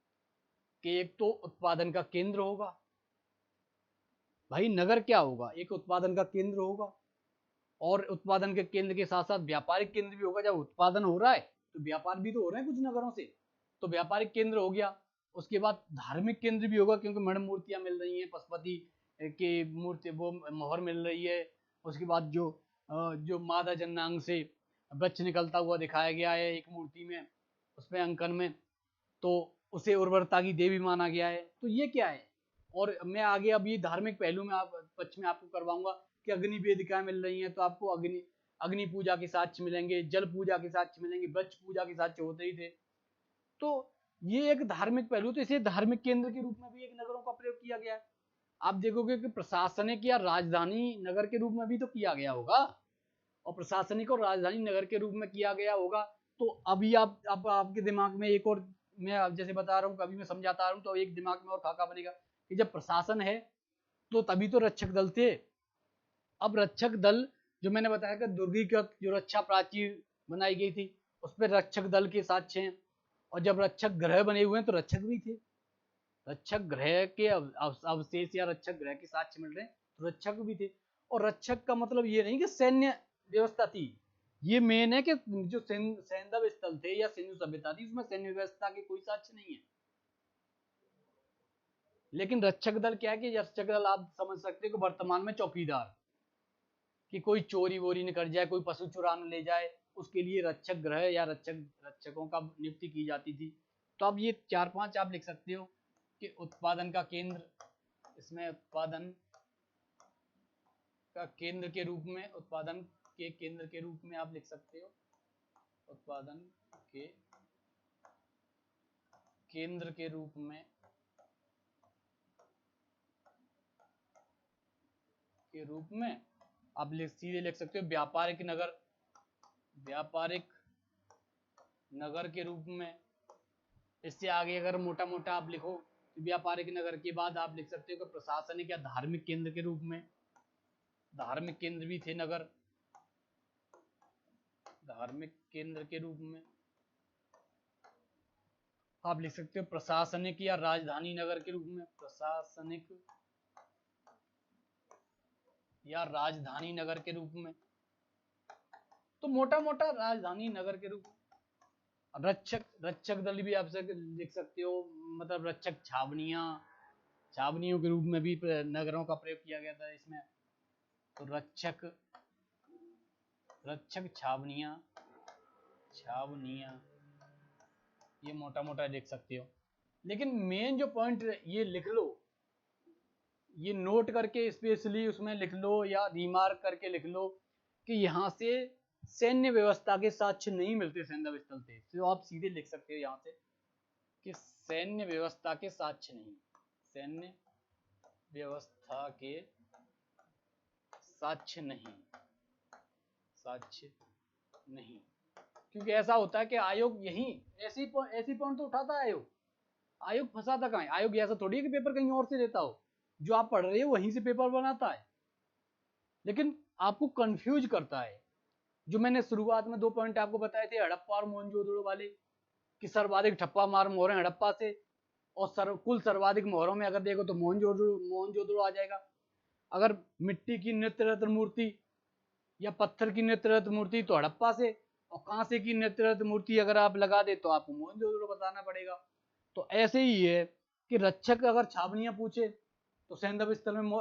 कि एक तो उत्पादन का केंद्र होगा। भाई नगर क्या होगा, एक उत्पादन का केंद्र होगा, और उत्पादन के केंद्र के साथ साथ व्यापारिक केंद्र भी होगा। जब उत्पादन हो रहा है तो व्यापार भी तो हो रहे हैं कुछ नगरों से, तो व्यापारिक केंद्र हो गया। उसके बाद धार्मिक केंद्र भी होगा, क्योंकि मण मूर्तियां मिल रही हैं, पशुपति की मूर्ति वो मोहर मिल रही है। उसके बाद जो मादा जन्नांग से वृक्ष निकलता हुआ दिखाया गया है एक मूर्ति में, उसमें अंकन में, तो उसे उर्वरता की देवी माना गया है। तो ये क्या है, और मैं आगे अब ये धार्मिक पहलू में पक्ष में आपको करवाऊंगा कि अग्नि वेदिकाएं मिल रही हैं, तो आपको अग्नि पूजा के साक्ष्य मिलेंगे, जल पूजा के साक्ष्य मिलेंगे, वृक्ष पूजा के साक्ष्य होते ही थे। तो ये एक धार्मिक पहलू, तो इसे धार्मिक केंद्र के रूप में भी एक नगरों का प्रयोग किया गया है। आप देखोगे कि प्रशासनिक या राजधानी नगर के रूप में भी तो किया गया होगा, और प्रशासनिक और राजधानी नगर के रूप में किया गया होगा। तो अभी आपके दिमाग में एक और, मैं जैसे बता रहा हूँ कभी मैं समझाता आ रहा हूँ, तो एक दिमाग में और खाका बनेगा कि जब प्रशासन है तो तभी तो रक्षक दल थे। अब रक्षक दल जो मैंने बताया कि दुर्गीकृत जो रक्षा प्राचीर बनाई गई थी उस पर रक्षक दल के साक्ष्य हैं, और जब रक्षक ग्रह बने हुए हैं तो रक्षक भी थे। रक्षक ग्रह के अवशेष या रक्षक ग्रह के साक्ष्य मिल रहे हैं तो रक्षक भी थे। और रक्षक का मतलब ये नहीं कि सैन्य व्यवस्था थी, ये मेन है कि जो सैंधव स्थल थे या सिंधु सभ्यता थी उसमें सैन्य व्यवस्था के कोई साक्ष्य नहीं है। लेकिन रक्षक दल क्या है कि रक्षक दल आप समझ सकते हो कि वर्तमान में चौकीदार, कि कोई चोरी वोरी न कर जाए, कोई पशु चुरा न ले जाए, उसके लिए रक्षक ग्रह या रक्षकों का नियुक्ति की जाती थी। तो अब ये 4-5 आप लिख सकते हो कि उत्पादन का केंद्र, इसमें उत्पादन का केंद्र के रूप में, उत्पादन के केंद्र के रूप में आप लिख सकते हो, उत्पादन के केंद्र के रूप में आप सीधे लिख सकते हो व्यापारिक नगर के रूप में। इससे आगे अगर मोटा मोटा आप लिखो तो व्यापारिक नगर के बाद आप लिख सकते हो कि प्रशासनिक या धार्मिक केंद्र के रूप में। धार्मिक केंद्र भी थे नगर, धार्मिक केंद्र के रूप में। आप लिख सकते हो प्रशासनिक या राजधानी नगर के रूप में, प्रशासनिक या राजधानी नगर के रूप में। तो मोटा मोटा राजधानी नगर के रूप में। रक्षक, रक्षक दल भी आप लिख सकते हो, मतलब रक्षक छावनियां, छावनियों के रूप में भी नगरों का प्रयोग किया गया था इसमें। तो रक्षक, रक्षक छावनियां, छावनियां, ये मोटा मोटा लिख सकते हो। लेकिन मेन जो पॉइंट ये लिख लो, ये नोट करके स्पेशली उसमें लिख लो या रिमार्क करके लिख लो कि यहाँ से सैन्य व्यवस्था के साक्ष्य नहीं मिलते सैंधव स्थल से। तो आप सीधे लिख सकते हो यहाँ से कि सैन्य व्यवस्था के साक्ष्य नहीं, सैन्य व्यवस्था के साक्ष्य नहीं, साक्ष्य नहीं। क्योंकि ऐसा होता है कि आयोग यही ऐसी पॉइंट तो उठाता है आयोग। आयोग फंसाता कहाँ है? आयोग ऐसा थोड़ी है कि पेपर कहीं और से देता हो, जो आप पढ़ रहे हो वहीं से पेपर बनाता है, लेकिन आपको कंफ्यूज करता है। जो मैंने शुरुआत में 2 पॉइंट आपको बताए थे हड़प्पा और मोहनजोदड़ो वाले, कि सर्वाधिक ठप्पा मार मोहरें हड़प्पा से, और कुल सर्वाधिक मोहरों में अगर देखो तो मोहनजोदड़ो आ जाएगा। अगर मिट्टी की नृत्य रत्न मूर्ति या पत्थर की नृत्य रत्न मूर्ति तो हड़प्पा से, और कांसे की नृत्य रत्न मूर्ति अगर आप लगा दे तो आपको मोहनजोदड़ो बताना पड़ेगा। तो ऐसे ही है कि रक्षक अगर छावनियां पूछे तो सैंधव स्थल में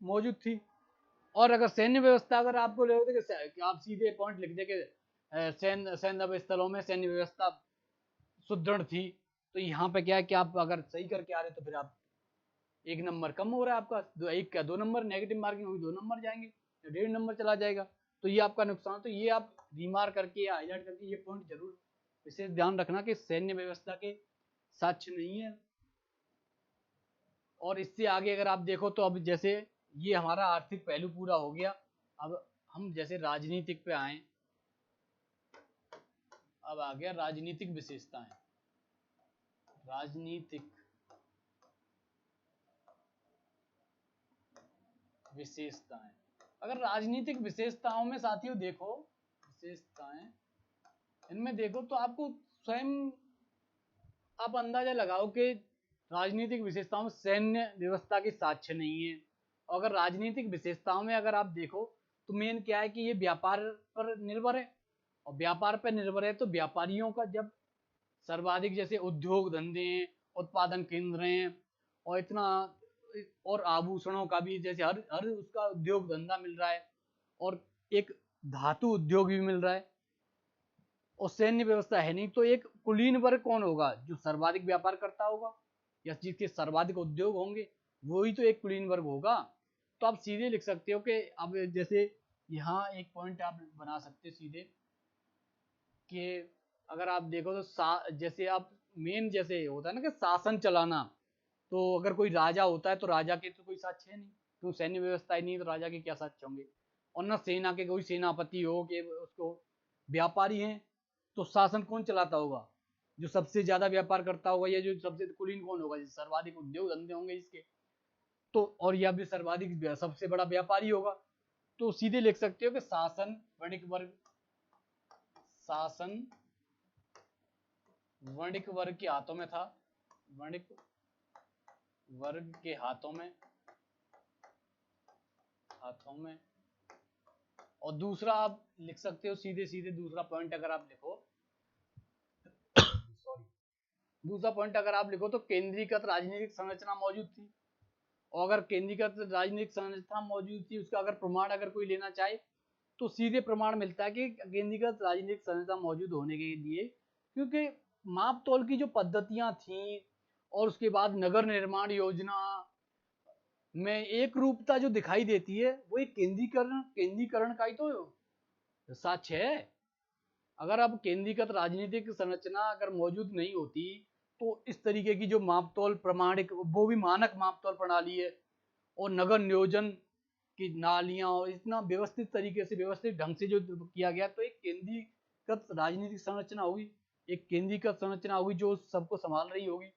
मौजूद थी, और अगर सैन्य व्यवस्था अगर आपको ले होते कि आप सीधे पॉइंट लिख दे के सैंधव स्थलों में सैन्य व्यवस्था सुदृढ़ थी, तो यहाँ पे क्या है कि आप अगर सही करके आ रहे तो फिर आप 1 नंबर कम हो रहा है आपका, 1 क्या 2 नंबर नेगेटिव मार्किंग होगी, 2 नंबर जाएंगे, 1.5 नंबर चला जाएगा। तो ये आपका नुकसान। तो ये आप रिमार्क करके या हाईलाइट करके ये पॉइंट जरूर विशेष ध्यान रखना कि सैन्य व्यवस्था के साक्ष्य नहीं है। और इससे आगे अगर आप देखो तो अब जैसे ये हमारा आर्थिक पहलू पूरा हो गया, अब हम जैसे राजनीतिक पे आए, अब आ गया राजनीतिक विशेषताएं। राजनीतिक विशेषताएं, अगर राजनीतिक विशेषताओं में साथियों देखो, विशेषताएं इनमें देखो तो आपको स्वयं आप अंदाजा लगाओ कि राजनीतिक विशेषताओं में सैन्य व्यवस्था के साक्ष्य नहीं है। और अगर राजनीतिक विशेषताओं में अगर आप देखो तो मेन क्या है कि ये व्यापार पर निर्भर है, और व्यापार पर निर्भर है तो व्यापारियों का जब सर्वाधिक जैसे उद्योग धंधे हैं, उत्पादन केंद्र हैं, और इतना, और आभूषणों का भी जैसे हर हर उसका उद्योग धंधा मिल रहा है, और एक धातु उद्योग भी मिल रहा है, और सैन्य व्यवस्था है नहीं, तो एक कुलीन वर्ग कौन होगा? जो सर्वाधिक व्यापार करता होगा या जिसके सर्वाधिक उद्योग होंगे, वही तो एक कुलीन वर्ग होगा। तो आप सीधे लिख सकते हो कि अब जैसे यहाँ एक पॉइंट आप बना सकते हो सीधे कि अगर आप देखो तो जैसे आप मेन जैसे होता है ना कि शासन चलाना, तो अगर कोई राजा होता है तो राजा के तो कोई साक्ष्य है नहीं, क्यों सैन्य व्यवस्था ही नहीं तो राजा के क्या साक्ष्य होंगे। और ना सेना के कोई सेनापति हो कि उसको, व्यापारी हैं तो शासन कौन चलाता होगा? जो सबसे ज्यादा व्यापार करता होगा, या जो सबसे कुलीन कौन होगा? जिससे सर्वाधिक उद्योग धंधे होंगे इसके, तो और यह भी सर्वाधिक सबसे बड़ा व्यापारी होगा। तो सीधे लिख सकते हो कि शासन वणिक वर्ग, शासन वणिक वर्ग के हाथों में था, वणिक वर्ग के हाथों में, हाथों में। और दूसरा आप लिख सकते हो सीधे सीधे दूसरा पॉइंट अगर आप लिखो सॉरी, दूसरा पॉइंट अगर आप लिखो तो केंद्रीकृत राजनीतिक संरचना मौजूद थी। और अगर केंद्रीकृत राजनीतिक संरचना मौजूद थी, उसका अगर प्रमाण अगर कोई लेना चाहे तो सीधे प्रमाण मिलता है कि केंद्रीकृत राजनीतिक संरचना मौजूद होने के लिए, क्योंकि माप तोल की जो पद्धतियां थी और उसके बाद नगर निर्माण योजना में एक रूपता जो दिखाई देती है, वो एक केंद्रीकरण का ही तो साक्ष्य है। अगर अब केंद्रीकृत राजनीतिक संरचना अगर मौजूद नहीं होती तो इस तरीके की जो मापतोल प्रमाणिक, वो भी मानक मापतोल प्रणाली है, और नगर नियोजन की नालियां और इतना व्यवस्थित तरीके से व्यवस्थित ढंग से जो किया गया, तो एक केंद्रीकृत राजनीतिक संरचना होगी, एक केंद्रीकृत संरचना होगी जो सबको संभाल रही होगी।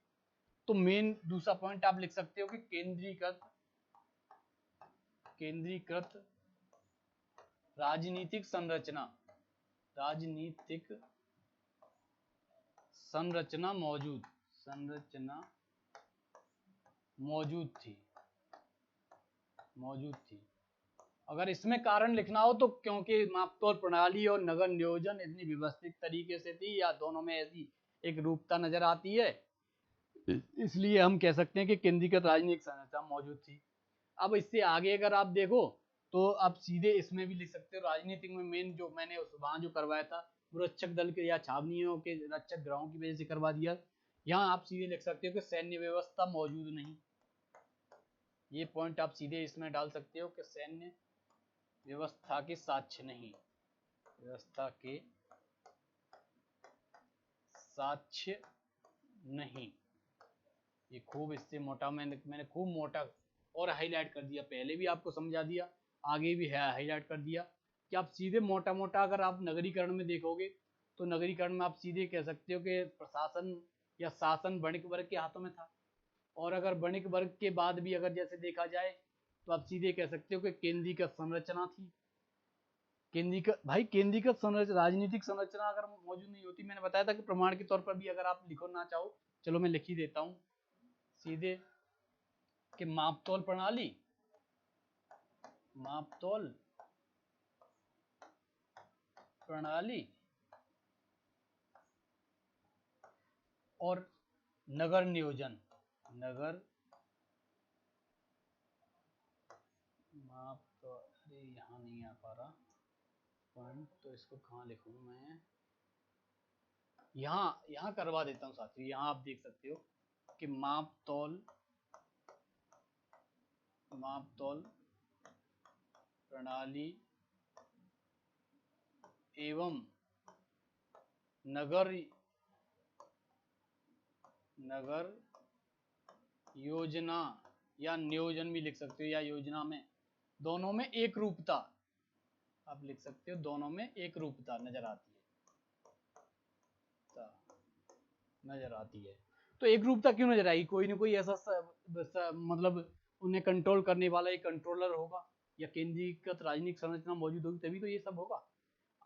तो मेन दूसरा पॉइंट आप लिख सकते हो कि केंद्रीकृत राजनीतिक संरचना, राजनीतिक संरचना मौजूद संरचना मौजूद थी। अगर इसमें कारण लिखना हो तो क्योंकि मापतोल प्रणाली और नगर नियोजन इतनी व्यवस्थित तरीके से थी या दोनों में ऐसी एक रूपता नजर आती है, इसलिए हम कह सकते हैं कि केंद्रीकृत राजनीतिक संरचना मौजूद थी। अब इससे आगे अगर आप देखो तो आप सीधे इसमें भी लिख सकते हो, राजनीतिक में मेन जो मैंने उस वहां जो करवाया था वो रक्षक दल के या छावनियों के रक्षक ग्रहों की वजह से करवा दिया। यहाँ आप सीधे लिख सकते हो कि सैन्य व्यवस्था मौजूद नहीं। ये पॉइंट आप सीधे इसमें डाल सकते हो कि सैन्य व्यवस्था के साक्ष्य नहीं, व्यवस्था के साक्ष्य नहीं। ये खूब इससे मोटा मैंने खूब मोटा और हाईलाइट कर दिया, पहले भी आपको समझा दिया, आगे भी हाईलाइट कर दिया कि आप सीधे मोटा मोटा अगर आप नगरीकरण में देखोगे तो नगरीकरण में आप सीधे कह सकते हो कि प्रशासन या शासन वणिक वर्ग के हाथों में था। और अगर वणिक वर्ग के बाद भी अगर जैसे देखा जाए तो आप सीधे कह सकते हो कि केंद्रीकृत संरचना थी। केंद्रीकृत संरचना, राजनीतिक संरचना अगर मौजूद नहीं होती, मैंने बताया था कि प्रमाण के तौर पर भी अगर आप लिखो ना चाहो, चलो मैं लिख ही देता हूं सीधे कि मापतोल प्रणाली और नगर नियोजन, अरे यहाँ नहीं आ पा रहा पॉइंट, तो इसको कहाँ लिखूं मैं, यहाँ करवा देता हूँ साथियों। यहाँ आप देख सकते हो कि मापतोल प्रणाली एवं नगर योजना या नियोजन भी लिख सकते हो, या योजना में दोनों में एक रूपता आप लिख सकते हो, दोनों में एक रूपता नजर आती है। तो एक रूपता क्यों नजर आएगी, कोई ना कोई ऐसा मतलब उन्हें कंट्रोल करने वाला एक कंट्रोलर होगा या केंद्रीकृत राजनीतिक संरचना मौजूद होगी, तभी तो ये सब होगा।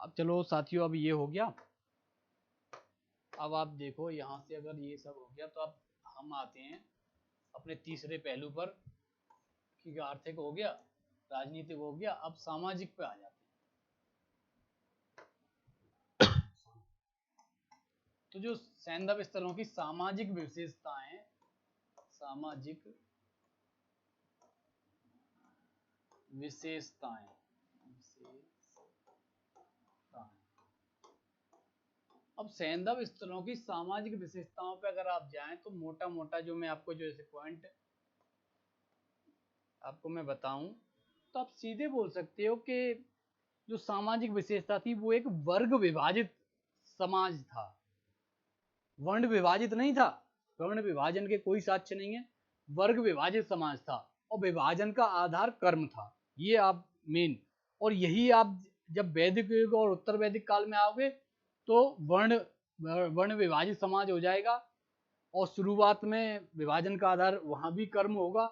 अब चलो साथियों, अब ये हो गया। अब आप देखो यहाँ से अगर ये सब हो गया तो अब हम आते हैं अपने तीसरे पहलू पर कि आर्थिक हो गया, राजनीतिक हो गया, अब सामाजिक पे आ जाते हैं। तो जो सैंधव स्थलों की सामाजिक विशेषताएं, अब सैंधव स्थलों की सामाजिक विशेषताओं पे अगर आप जाएं तो मोटा मोटा जो मैं आपको जो ऐसे पॉइंट आपको मैं बताऊं तो आप सीधे बोल सकते हो कि जो सामाजिक विशेषता थी वो एक वर्ग विभाजित समाज था, वर्ण विभाजित नहीं था। वर्ण विभाजन के कोई साक्ष्य नहीं है, वर्ग विभाजित समाज था और विभाजन का आधार कर्म था। ये आप मेन, और यही आप जब वैदिक युग और उत्तर वैदिक काल में आओगे तो वर्ण विभाजित समाज हो जाएगा और शुरुआत में विभाजन का आधार वहां भी कर्म होगा,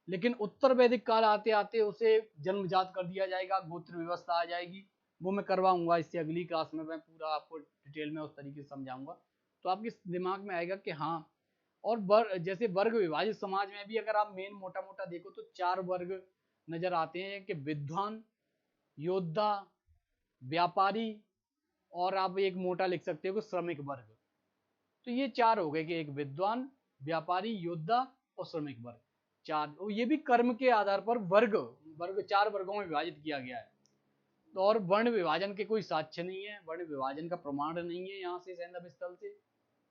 लेकिन उत्तर वैदिक काल आते आते उसे जन्मजात कर दिया जाएगा, गोत्र व्यवस्था आ जाएगी। वो मैं करवाऊंगा इससे अगली क्लास में, मैं पूरा आपको डिटेल में उस तरीके से समझाऊंगा, तो आपके दिमाग में आएगा कि हाँ। और जैसे वर्ग विभाजित समाज में भी अगर आप मेन मोटा मोटा देखो तो 4 वर्ग नजर आते हैं कि विद्वान, योद्धा, व्यापारी, और आप एक मोटा लिख सकते हो कि श्रमिक वर्ग। तो ये 4 हो गए कि एक विद्वान, व्यापारी, योद्धा और श्रमिक वर्ग, 4। और ये भी कर्म के आधार पर वर्ग 4 वर्गों में विभाजित किया गया है। तो और वर्ण विभाजन के कोई साक्ष्य नहीं है, वर्ण विभाजन का प्रमाण नहीं है यहाँ से सैंधव स्थल से।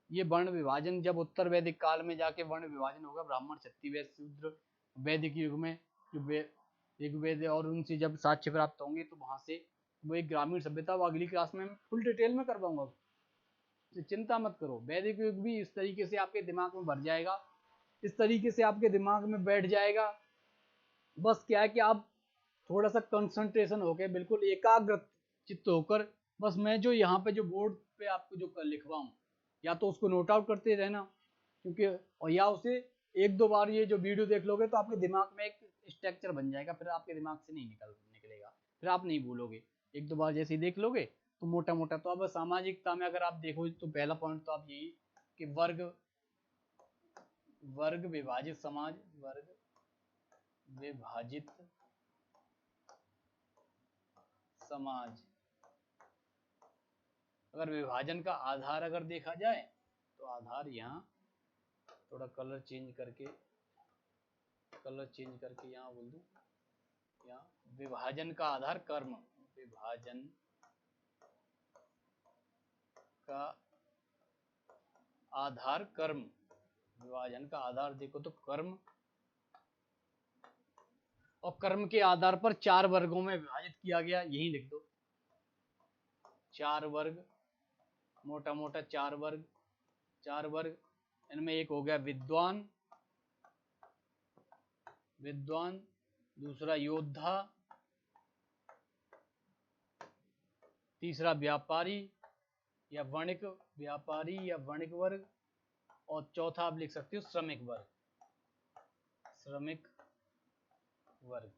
ये वर्ण विभाजन जब उत्तर वैदिक काल में जाके वर्ण विभाजन होगा, ब्राह्मण, क्षत्रिय, वैश्य, शूद्र, वैदिक युग में ऋग्वेद और उनसे जब साक्ष्य प्राप्त होंगे तो वहां से वो एक ग्रामीण सभ्यता, वो अगली क्लास में फुल डिटेल में करवाऊंगा, चिंता मत करो। वैदिक युग भी इस तरीके से आपके दिमाग में भर जाएगा, इस तरीके से आपके दिमाग में बैठ जाएगा। बस क्या है कि आप थोड़ा सा कंसंट्रेशन होकर, बिल्कुल एकाग्र चित्त होकर, बस मैं जो यहाँ पे जो बोर्ड पे आपको जो लिखवाऊं, या तो उसको नोट आउट करते रहना, क्योंकि और या उसे 1-2 बार ये जो वीडियो देख लोगे तो आपके दिमाग में एक स्ट्रक्चर बन जाएगा, फिर आपके दिमाग से नहीं निकलेगा, फिर आप नहीं भूलोगे। 1-2 बार जैसे ही देख लोगे तो मोटा मोटा। तो अब सामाजिकता में अगर आप देखो तो पहला पॉइंट तो आप यही कि वर्ग वर्ग विभाजित समाज, वर्ग विभाजित समाज। अगर विभाजन का आधार अगर देखा जाए तो आधार यहाँ थोड़ा कलर चेंज करके यहाँ बोल दूं, यहाँ विभाजन का आधार कर्म, विभाजन का आधार कर्म, विभाजन का आधार देखो तो कर्म, और कर्म के आधार पर 4 वर्गों में विभाजित किया गया, यही लिख दो 4 वर्ग, मोटा मोटा 4 वर्ग, 4 वर्ग। इनमें एक हो गया विद्वान, विद्वान, दूसरा योद्धा, तीसरा व्यापारी या वणिक, व्यापारी या वणिक वर्ग, और चौथा आप लिख सकते हो श्रमिक वर्ग, श्रमिक वर्ग।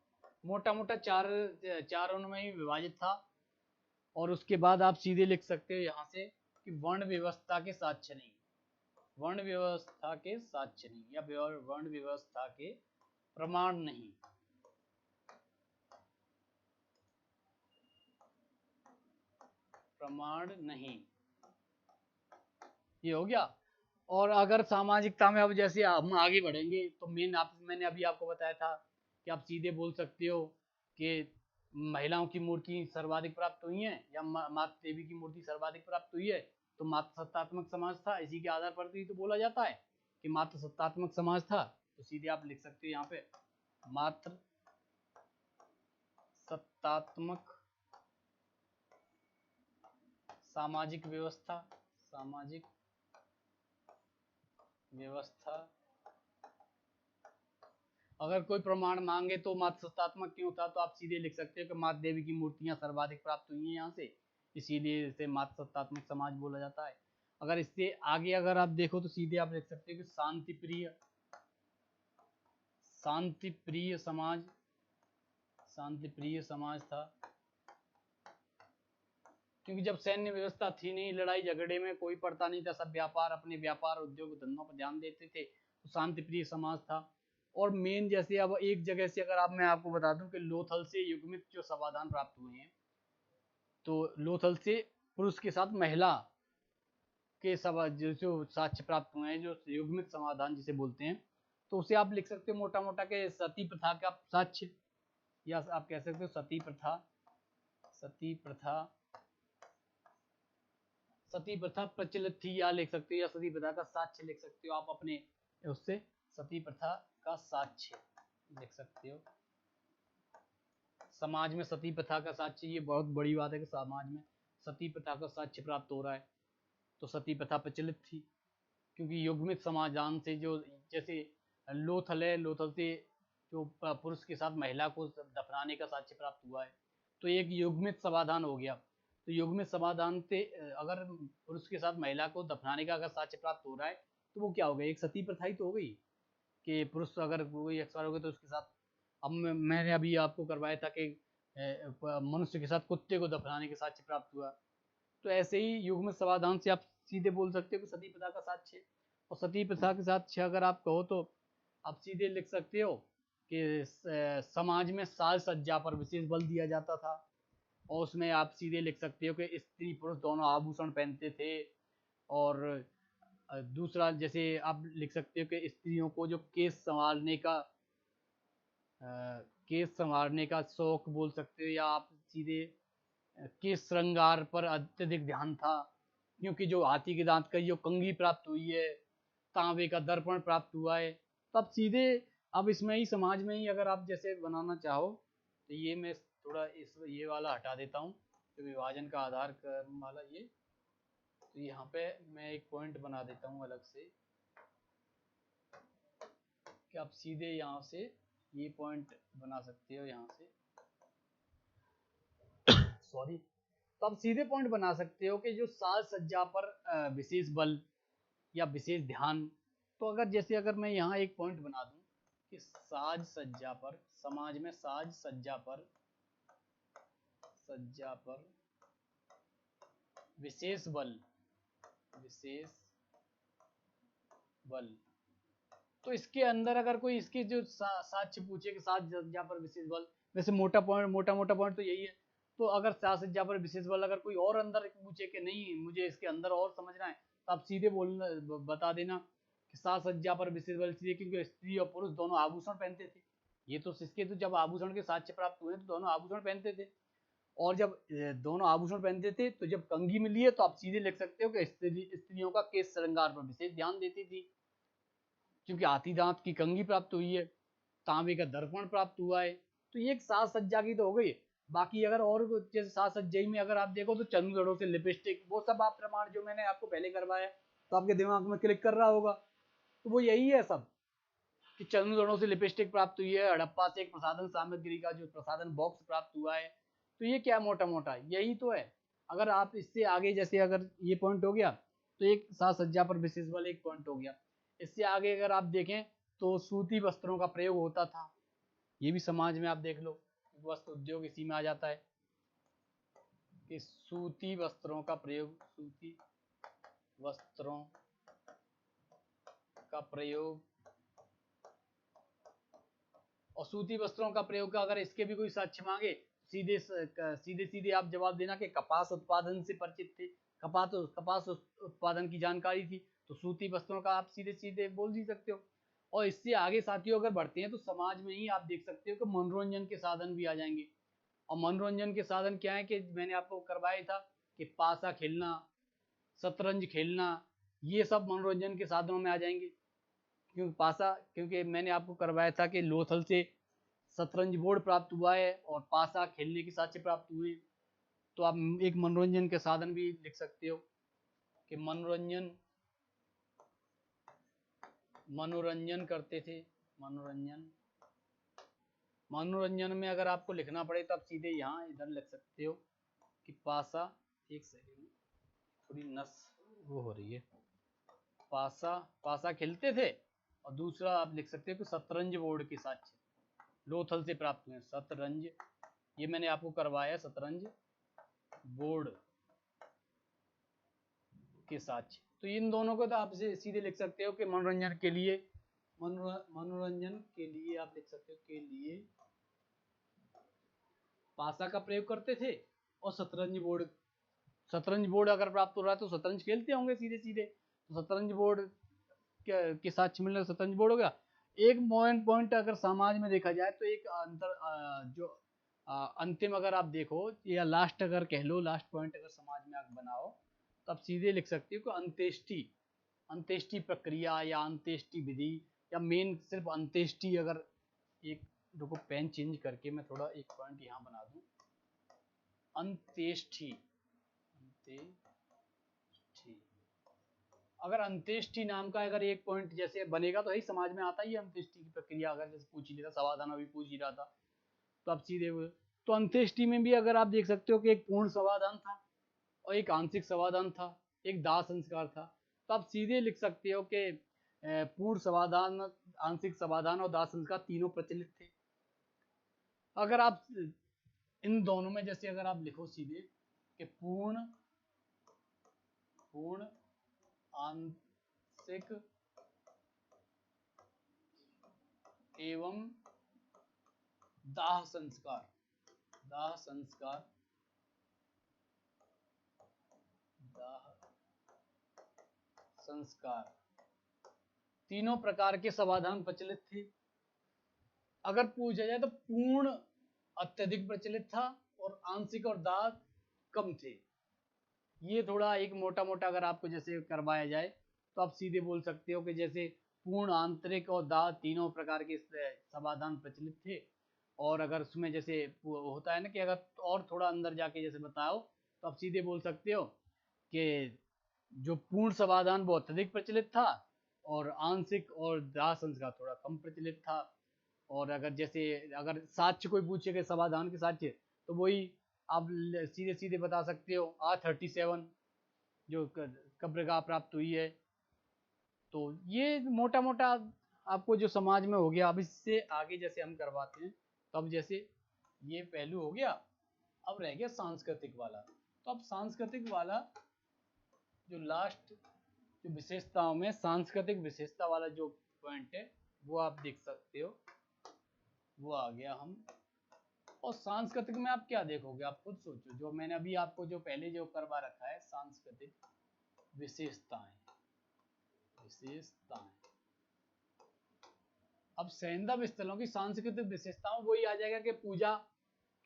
मोटा मोटा चारों में ही विभाजित था। और उसके बाद आप सीधे लिख सकते हो यहाँ से कि वर्ण व्यवस्था के साक्ष्य नहीं, वर्ण व्यवस्था के साक्ष्य नहीं, या वर्ण व्यवस्था के प्रमाण नहीं, प्रमाण नहीं, ये हो गया। और अगर सामाजिकता में अब जैसे हम आगे बढ़ेंगे तो मैंने अभी आपको बताया था कि आप सीधे बोल सकते हो कि महिलाओं की मूर्ति सर्वाधिक प्राप्त हुई है या माता देवी की मूर्ति सर्वाधिक प्राप्त हुई है, तो मात्र सत्तात्मक समाज था। इसी के आधार पर तो बोला जाता है कि मात्र सत्तात्मक समाज था। तो सीधे आप लिख सकते हो यहाँ पे मात्र सत्तात्मक सामाजिक व्यवस्था, सामाजिक व्यवस्था। अगर कोई प्रमाण मांगे तो मात्र सत्तात्मक क्यों था, तो आप सीधे लिख सकते हो कि माता देवी की मूर्तियां सर्वाधिक प्राप्त हुई हैं यहाँ से, इसीलिए इसे मात्र सत्तात्मक समाज बोला जाता है। अगर इससे आगे अगर आप देखो तो सीधे आप लिख सकते हो कि शांति प्रिय, शांति प्रिय समाज, शांति प्रिय समाज था। क्योंकि जब सैन्य व्यवस्था थी नहीं, लड़ाई झगड़े में कोई पड़ता नहीं था, सब व्यापार, अपने व्यापार उद्योग धंधों पर ध्यान देते थे, तो शांति प्रिय समाज था। और मेन जैसे अब एक जगह से अगर मैं आपको बता दूं कि लोथल से युग्मित जो समाधान प्राप्त हुए हैं, तो लोथल से पुरुष के साथ महिला के जो साक्ष्य प्राप्त हुए हैं, जो युग्मित समाधान जिसे बोलते हैं, तो उसे आप लिख सकते हो मोटा मोटा के सती प्रथा का साक्ष्य, या आप कह सकते हो सती प्रथा, सती प्रथा, सती प्रथा प्रचलित थी, या लिख सकते हो, या सती प्रथा का साक्ष्य लिख सकते हो आप अपने उससे, सती प्रथा का साक्ष्य लिख सकते हो। समाज में सती प्रथा का साक्ष्य, ये बहुत बड़ी बात है कि समाज में सती प्रथा का साक्ष्य प्राप्त हो रहा है। तो सती प्रथा प्रचलित थी, क्योंकि युग्मित समाधान से जो जैसे लोथल है, लोथल से जो पुरुष के साथ महिला को दफनाने का साक्ष्य प्राप्त हुआ है, तो एक युग्मित समाधान हो गया। तो युग्मित समाधान से अगर पुरुष के साथ महिला को दफनाने का अगर साक्ष्य प्राप्त हो रहा है, तो वो क्या हो गया, एक सती प्रथा ही तो हो गई कि पुरुष अगर कोई एक्सपायर हो गया तो उसके साथ। अब मैंने अभी आपको करवाया था कि मनुष्य के साथ कुत्ते को दफनाने के साक्ष्य प्राप्त हुआ, तो ऐसे ही युग्मित समाधान से आप सीधे बोल सकते हो कि सती प्रथा का साक्ष्य। और सती प्रथा के साक्ष्य अगर आप कहो तो आप सीधे लिख सकते हो कि समाज में साज सज्जा पर विशेष बल दिया जाता था, और उसमें आप सीधे लिख सकते हो कि स्त्री पुरुष दोनों आभूषण पहनते थे। और दूसरा जैसे आप लिख सकते हो कि स्त्रियों को जो केस संवारने का शौक बोल सकते हो, या आप सीधे केस श्रृंगार पर अत्यधिक ध्यान था, क्योंकि जो हाथी के दांत का जो कंघी प्राप्त हुई है, तांबे का दर्पण प्राप्त हुआ है, तब सीधे अब इसमें ही समाज में ही अगर आप जैसे बनाना चाहो, तो ये मैं थोड़ा ये वाला हटा देता हूँ, तो विभाजन का आधार कर्म वाला ये, तो यहाँ पे मैं एक पॉइंट बना देता हूँ अलग से कि आप सीधे यहाँ से ये पॉइंट बना सकते हो यहाँ से सॉरी, तो आप सीधे पॉइंट बना सकते हो कि जो साज सज्जा पर विशेष बल या विशेष ध्यान। तो अगर जैसे अगर मैं यहाँ एक पॉइंट बना दूं कि साज सज्जा पर, समाज में साज सज्जा पर विशेष बल, विशेष बल, तो इसके अंदर अगर कोई इसके जो साक्ष्य पूछे कि सात सज्जा पर विशेष बल, वैसे मोटा मोटा पॉइंट तो यही है। तो अगर सात सज्जा पर विशेष बल अगर कोई और अंदर पूछे कि नहीं मुझे इसके अंदर और समझना है, तो आप सीधे बोलना बता देना कि सात सज्जा पर विशेष बल इसलिए क्योंकि स्त्री और पुरुष दोनों आभूषण पहनते थे। ये तो इसके तो जब आभूषण के साक्ष्य प्राप्त हुए तो दोनों आभूषण पहनते थे, और जब दोनों आभूषण पहनते थे तो जब कंघी मिली है तो आप सीधे लिख सकते हो कि स्त्रियों का केश श्रृंगार पर विशेष ध्यान देती थी, क्योंकि हाथी दांत की कंघी प्राप्त हुई है, तांबे का दर्पण प्राप्त हुआ है। तो ये एक साज सज्जा की तो हो गई। बाकी अगर और जैसे साज सज्जाई में अगर आप देखो तो चंद्रगढ़ों से लिपस्टिक, वो सब आप प्रमाण जो मैंने आपको पहले करवाया तो आपके दिमाग में क्लिक कर रहा होगा, तो वो यही है सब कि चंद्रगढ़ों से लिपस्टिक प्राप्त हुई है, हड़प्पा से एक प्रसाधन सामग्री का जो प्रसाधन बॉक्स प्राप्त हुआ है। तो ये क्या मोटा मोटा यही तो है। अगर आप इससे आगे जैसे अगर ये पॉइंट हो गया तो एक साज सज्जा पर विशेष बल एक पॉइंट हो गया। इससे आगे अगर आप देखें तो सूती वस्त्रों का प्रयोग होता था, ये भी समाज में आप देख लो, वस्त्र उद्योग इसी में आ जाता है कि सूती वस्त्रों का प्रयोग, सूती वस्त्रों का प्रयोग, और सूती वस्त्रों का प्रयोग का अगर इसके भी कोई साक्ष्य मांगे सीधे सीधे आप जवाब देना कि कपास उत्पादन से परिचित थे, कपास उत्पादन की जानकारी थी, तो सूती वस्त्रों का आप सीधे सीधे बोल ही सकते हो। और इससे आगे साथियों अगर बढ़ते हैं तो समाज में ही आप देख सकते हो कि मनोरंजन के साधन भी आ जाएंगे। और मनोरंजन के साधन क्या है कि मैंने आपको करवाया था कि पासा खेलना, शतरंज खेलना, ये सब मनोरंजन के साधनों में आ जाएंगे। क्योंकि मैंने आपको करवाया था कि लोथल से शतरंज बोर्ड प्राप्त हुआ है और पासा खेलने के साक्ष्य प्राप्त हुए, तो आप एक मनोरंजन के साधन भी लिख सकते हो कि मनोरंजन करते थे। मनोरंजन में अगर आपको लिखना पड़े तो आप सीधे यहाँ इधर लिख सकते हो कि पासा, एक सेकंड थोड़ी नस वो हो रही है, पासा खेलते थे। और दूसरा आप लिख सकते हो कि शतरंज बोर्ड के साक्ष्य लोथल से प्राप्त हुए। शतरंज, ये मैंने आपको करवाया शतरंज बोर्ड के साक्ष्य। तो इन दोनों को तो आप सीधे लिख सकते हो कि मनोरंजन के लिए आप लिख सकते हो के लिए पासा का प्रयोग करते थे। और शतरंज बोर्ड अगर प्राप्त हो रहा है तो शतरंज खेलते होंगे सीधे सीधे, तो शतरंज बोर्ड के साक्ष्य मिलने शतरंज बोर्ड हो गया। एक पॉइंट अगर समाज में देखा जाए तो एक अंतर जो अंतिम अगर आप देखो या लास्ट अगर कह लो, लास्ट पॉइंट अगर समाज में आप बनाओ तो आप सीधे लिख सकते हो कि अंत्येष्टि प्रक्रिया या अंत्येष्टि विधि, या मेन सिर्फ अंत्येष्टि। अगर एक देखो पेन चेंज करके मैं थोड़ा एक पॉइंट यहाँ बना दूं, अंत्येष्टि अगर अंत्येष्टि नाम का अगर एक पॉइंट जैसे बनेगा तो यही समाज में आता ही है। अंत्येष्टि की प्रक्रिया अगर जैसे पूछ ही लिया, समाधान अभी पूछ ही रहा था, तो आप सीधे तो अंत्येष्टि में भी अगर आप देख सकते हो कि एक पूर्ण समाधान था और एक आंशिक समाधान था, एक दाह संस्कार था। तो आप सीधे लिख सकते हो कि पूर्ण समाधान, आंशिक समाधान और दाह संस्कार तीनों प्रचलित थे। अगर आप इन दोनों में जैसे अगर आप लिखो सीधे कि पूर्ण आंशिक एवं दाह संस्कार तीनों प्रकार के समाधान प्रचलित थे। अगर पूछा जाए तो पूर्ण अत्यधिक प्रचलित था और आंशिक और दाह कम थे। ये थोड़ा एक मोटा मोटा अगर आपको जैसे करवाया जाए तो आप सीधे बोल सकते हो कि जैसे पूर्ण, आंतरिक और दाह तीनों प्रकार के समाधान प्रचलित थे। और अगर उसमें जैसे होता है ना कि अगर और थोड़ा अंदर जाके जैसे बताओ तो आप सीधे बोल सकते हो कि जो पूर्ण समाधान वो अत्यधिक प्रचलित था और आंशिक और दाह संस्कार थोड़ा कम प्रचलित था। और अगर जैसे अगर साक्ष्य कोई पूछेगा समाधान के साक्ष्य तो वही आप सीधे सीधे बता सकते हो R37 जो कब्रगाह प्राप्त हुई है। तो ये मोटा मोटा आपको जो समाज में हो गया। अब इससे आगे जैसे हम करवाते हैं तो अब जैसे ये पहलू हो गया, अब रह गया सांस्कृतिक वाला। तो अब सांस्कृतिक वाला जो लास्ट जो विशेषताओं में सांस्कृतिक विशेषता वाला जो पॉइंट है वो आप देख सकते हो, वो आ गया हम। और सांस्कृतिक में आप क्या देखोगे, आप खुद सोचो। जो मैंने अभी आपको जो पहले जो करवा रखा है, सांस्कृतिक विशेषताएं, विशेषताएं। अब सैंधव स्थलों की सांस्कृतिक विशेषताओं वही आ जाएगा कि पूजा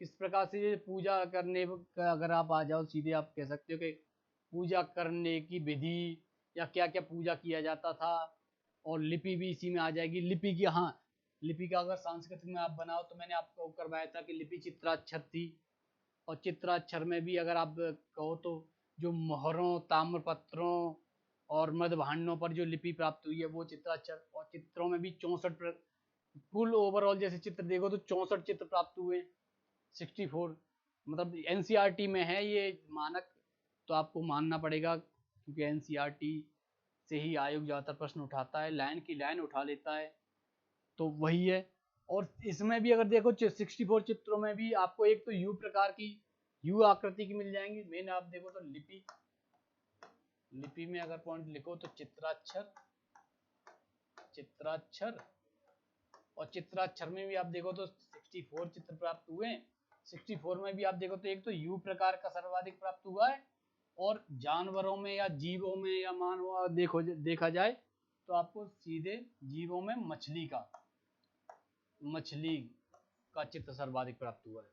किस प्रकार से, पूजा करने का अगर आप आ जाओ सीधे आप कह सकते हो कि पूजा करने की विधि या क्या क्या पूजा किया जाता था। और लिपि भी इसी में आ जाएगी। लिपि की, हाँ, लिपि का अगर सांस्कृतिक में आप बनाओ तो मैंने आपको करवाया था कि लिपि चित्राक्षर थी। और चित्राक्षर में भी अगर आप कहो तो जो मोहरों, ताम्रपत्रों और मृदभांडों पर जो लिपि प्राप्त हुई है वो चित्राक्षर। और चित्रों में भी 64, कुल ओवरऑल जैसे चित्र देखो तो 64 चित्र प्राप्त हुए, 64। मतलब एनसीईआरटी में है ये मानक, तो आपको मानना पड़ेगा क्योंकि एनसीईआरटी से ही आयोग ज़्यादातर प्रश्न उठाता है, लाइन की लाइन उठा लेता है, तो वही है। और इसमें भी अगर देखो 64 चित्रों में भी आपको एक तो यू प्रकार की, यू आकृति की मिल जाएंगी। मेन आप देखो तो लिपि, लिपि में अगर पॉइंट लिखो तो चित्राक्षर, चित्राक्षर। और चित्राक्षर में भी आप देखो तो 64 चित्र प्राप्त हुए हैं। 64 में भी आप देखो तो एक तो यू प्रकार का सर्वाधिक प्राप्त हुआ है। और जानवरों में या जीवों में या मानव देखा जाए तो आपको सीधे जीवों में मछली का चित्र सर्वाधिक प्राप्त हुआ है।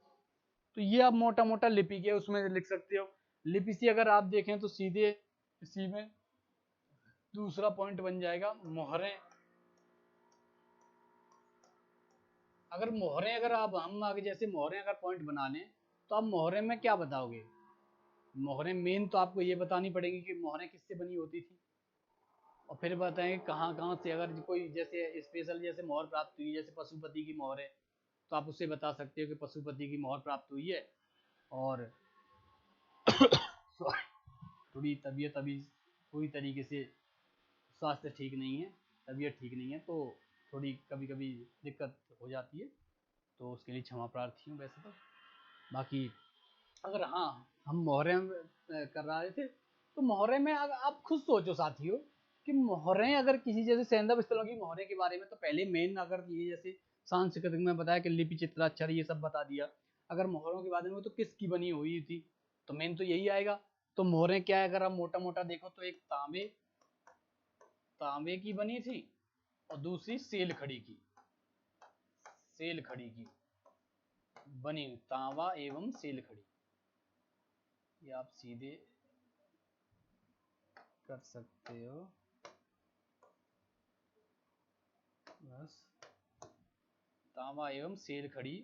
तो ये आप मोटा मोटा लिपि के उसमें लिख सकते हो। लिपि से अगर आप देखें तो सीधे इसी में दूसरा पॉइंट बन जाएगा मोहरें। अगर मोहरें, अगर आप हम आगे जैसे मोहरें अगर पॉइंट बना लें तो आप मोहरें में क्या बताओगे। मोहरें मेन तो आपको ये बतानी पड़ेगी कि मोहरें किससे बनी होती थी, और फिर बताएंगे कहाँ कहाँ से। अगर कोई जैसे स्पेशल जैसे मोहर प्राप्त हुई, जैसे पशुपति की मोहर है, तो आप उससे बता सकते हो कि पशुपति की मोहर प्राप्त हुई है। और थोड़ी तबीयत अभी पूरी तरीके से स्वास्थ्य ठीक नहीं है, तबीयत ठीक नहीं है, तो थोड़ी कभी कभी दिक्कत हो जाती है, तो उसके लिए क्षमा प्रार्थी हूँ वैसे तो। बाकी अगर हाँ हम मोहर्रम कर रहे थे तो मोहर्रम में अगर आप खुद सोचो साथियों कि मोहरें अगर किसी जैसे सैंधव स्थलों की मोहरें के बारे में, तो पहले मेन अगर ये जैसे सांस्कृतिक में बताया कि लिपि चित्राक्षर ये सब बता दिया। अगर मोहरों के बारे में तो किसकी बनी हुई थी, तो मेन तो यही आएगा। तो मोहरें क्या है, अगर आप मोटा मोटा देखो तो एक तांबे की बनी थी और दूसरी सेल खड़ी की बनी, तांबा एवं सेल खड़ी। ये आप सीधे कर सकते हो बस, तांबा एवं सेल खड़ी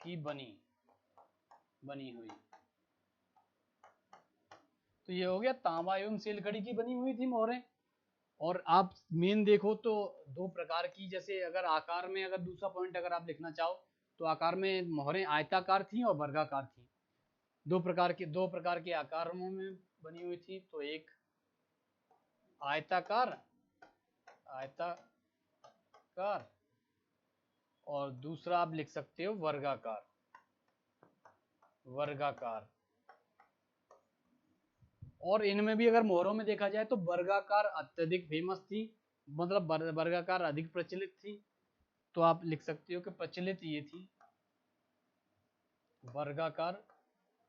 की बनी हुई। तो ये हो गया तांबा एवं सेल खड़ी की बनी हुई थी मोहरें। और आप मेन देखो तो दो प्रकार की, जैसे अगर आकार में अगर दूसरा पॉइंट अगर आप लिखना चाहो तो आकार में मोहरें आयताकार थी और वर्गाकार थी। दो प्रकार के आकारों में बनी हुई थी। तो एक आयताकार और दूसरा आप लिख सकते हो वर्गाकार। और इनमें भी अगर मोहरों में देखा जाए तो वर्गाकार अत्यधिक फेमस थी, मतलब वर्गाकार अधिक प्रचलित थी। तो आप लिख सकते हो कि प्रचलित ये थी, वर्गाकार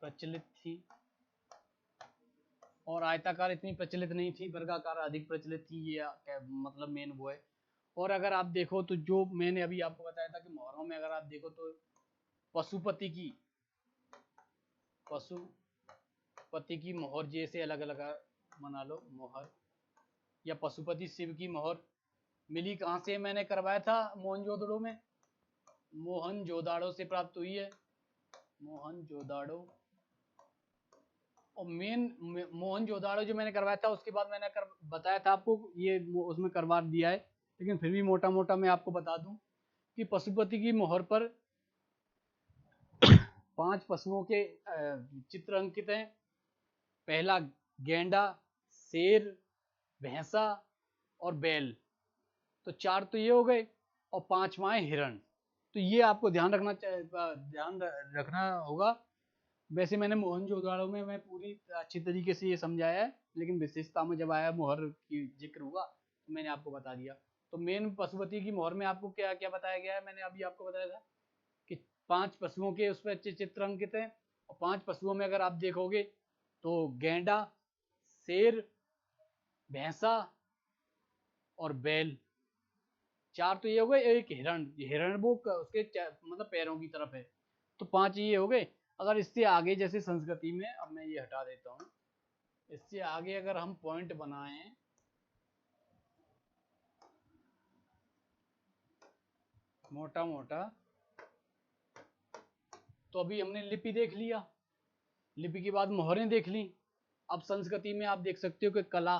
प्रचलित थी और आयताकार इतनी प्रचलित नहीं थी, वर्गाकार अधिक प्रचलित थी। ये मतलब मेन वो है। और अगर आप देखो तो जो मैंने अभी आपको बताया था कि मोहरों में अगर आप देखो तो पशुपति की मोहर जैसे अलग अलग बना लो मोहर, या पशुपति शिव की मोहर मिली कहाँ से, मैंने करवाया था मोहनजोदड़ो में, मोहनजोदाड़ो से प्राप्त हुई है, मोहनजोदाड़ो। और मेन मोहनजोदाड़ो जो मैंने करवाया था उसके बाद मैंने बताया था आपको ये उसमें करवा दिया है, लेकिन फिर भी मोटा मोटा मैं आपको बता दूं कि पशुपति की मोहर पर 5 पशुओं के चित्र अंकित हैं। पहला गेंडा, शेर, भैंसा और बैल। तो 4 तो ये हो गए और 5वां है हिरण। तो ये आपको ध्यान रखना होगा। वैसे मैंने मोहनजोदाड़ो में मैं पूरी अच्छी तरीके से ये समझाया है, लेकिन विशेषता में जब आया मोहर की जिक्र हुआ तो मैंने आपको बता दिया। तो मेन पशुपति की मोहर में आपको क्या क्या बताया गया है, मैंने अभी आपको बताया था कि 5 पशुओं के उस पर चित्र अंकित हैं, और 5 पशुओं में अगर आप देखोगे तो गेंडा, शेर, भैंसा और बैल, 4 तो ये हो गए, एक हिरण, हिरण वो उसके मतलब पैरों की तरफ है, तो 5 ये हो गए। अगर इससे आगे जैसे संस्कृति में, अब मैं ये हटा देता हूँ, इससे आगे अगर हम पॉइंट बनाएं, मोटा मोटा, तो अभी हमने लिपि देख लिया, लिपि के बाद मोहरें देख ली। अब संस्कृति में आप देख सकते हो कि कला,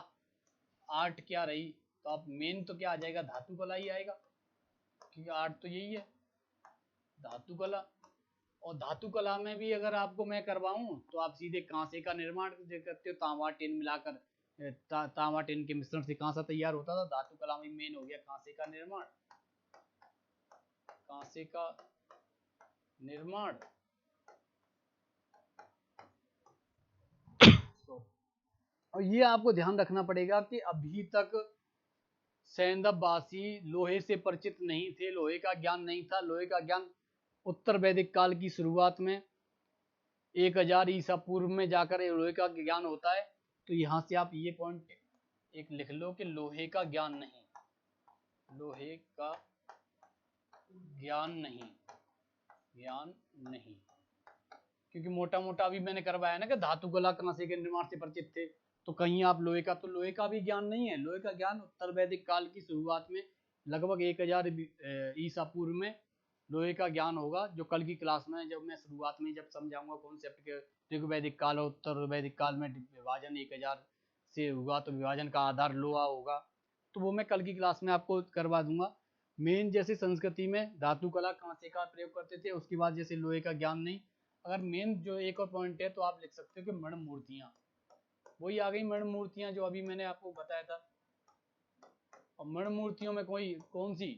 आर्ट क्या रही, तो आप मेन तो क्या आ जाएगा, धातु कला ही आएगा, क्योंकि आर्ट तो यही है, धातु कला। और धातु कला में भी अगर आपको मैं करवाऊं तो आप सीधे कांसे का निर्माण देख सकते हो, तांबा टिन मिलाकर, तांबा टिन के मिश्रण से कांसा तैयार होता था। धातु कला में मेन हो गया कांसे का निर्माण, कांसे का निर्माण। और ये आपको ध्यान रखना पड़ेगा कि अभी तक सैंदववासी लोहे से परिचित नहीं थे, लोहे का ज्ञान नहीं था। लोहे का ज्ञान उत्तर वैदिक काल की शुरुआत में 1000 ईसा पूर्व में जाकर लोहे का ज्ञान होता है। तो यहाँ से आप ये पॉइंट एक लिख लो कि लोहे का ज्ञान नहीं, लोहे का ज्ञान नहीं, ज्ञान नहीं, क्योंकि मोटा मोटा अभी मैंने करवाया ना कि धातु कला कांसे के निर्माण से परिचित थे, तो कहीं आप लोहे का, तो लोहे का भी ज्ञान नहीं है। लोहे का ज्ञान उत्तर वैदिक काल की शुरुआत में लगभग 1000 ईसा पूर्व में लोहे का ज्ञान होगा, जो कल की क्लास में जब मैं शुरुआत में जब समझाऊंगा कॉन्सेप्ट के वैदिक काल और उत्तर वैदिक काल में विभाजन 1000 से हुआ, तो विभाजन का आधार लोहा होगा, तो वो मैं कल की क्लास में आपको करवा दूंगा। मेन जैसे संस्कृति में धातु कला कांसे का प्रयोग करते थे, उसके बाद जैसे लोहे का ज्ञान नहीं। अगर मेन जो एक और पॉइंट है तो आप लिख सकते हो कि मण मूर्तियां, वही आ गई मण मूर्तियां जो अभी मैंने आपको बताया था। और मण मूर्तियों में कोई कौन सी,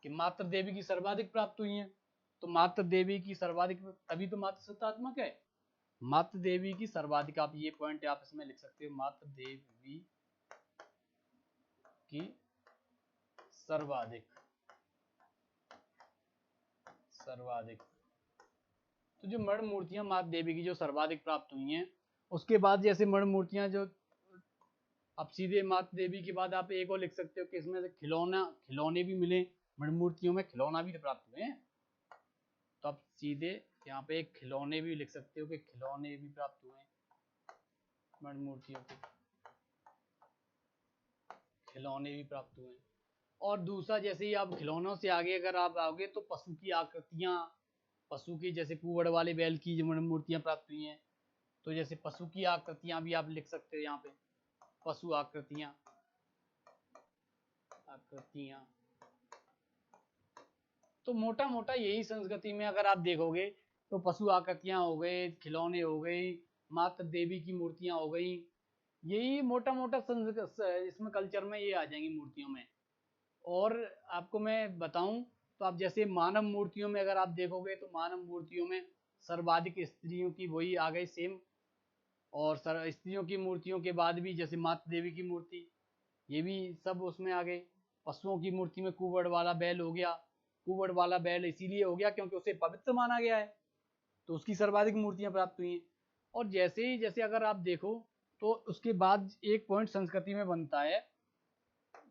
कि मात्र देवी की सर्वाधिक प्राप्त हुई है, तो मात्र देवी की सर्वाधिक, तभी तो मात्र सत्तात्मक है, मात्र देवी की सर्वाधिक, आप ये पॉइंट आप इसमें लिख सकते हो, मात्र देवी की सर्वाधिक, सर्वाधिक। तो जो मण मूर्तियां माता देवी की जो सर्वाधिक प्राप्त हुई हैं, उसके बाद जैसे मण मूर्तियां जो, अब सीधे माता देवी के बाद आप एक और लिख सकते हो कि इसमें से खिलौने भी मिले, मण मूर्तियों में खिलौना भी तो प्राप्त हुए हैं, तो आप सीधे यहाँ पे एक खिलौने भी लिख सकते हो कि खिलौने भी प्राप्त हुए हैं, मण मूर्तियों के खिलौने भी प्राप्त हुए हैं। और दूसरा, जैसे ही आप खिलौनों से आगे अगर आप आओगे तो पशु की आकृतियां, पशु की जैसे कुवड़ वाले बैल की जो मूर्तियां प्राप्त हुई हैं, तो जैसे पशु की आकृतियां भी आप लिख सकते हो यहाँ पे, पशु आकृतियां, आकृतियां। तो मोटा मोटा यही संस्कृति में अगर आप देखोगे तो पशु आकृतियां हो गए, खिलौने हो गई, मात्र देवी की मूर्तियां हो गई, यही मोटा मोटा इसमें कल्चर में ये आ जाएंगी मूर्तियों में। और आपको मैं बताऊं तो आप जैसे मानव मूर्तियों में अगर आप देखोगे तो मानव मूर्तियों में सर्वाधिक स्त्रियों की वही आ गई सेम, और स्त्रियों की मूर्तियों के बाद भी जैसे माता देवी की मूर्ति, ये भी सब उसमें आ गए। पशुओं की मूर्ति में कुवड़ वाला बैल हो गया, कुवड़ वाला बैल इसीलिए हो गया क्योंकि उसे पवित्र माना गया है, तो उसकी सर्वाधिक मूर्तियां प्राप्त हुई हैं। और जैसे ही जैसे अगर आप देखो तो उसके बाद एक पॉइंट संस्कृति में बनता है,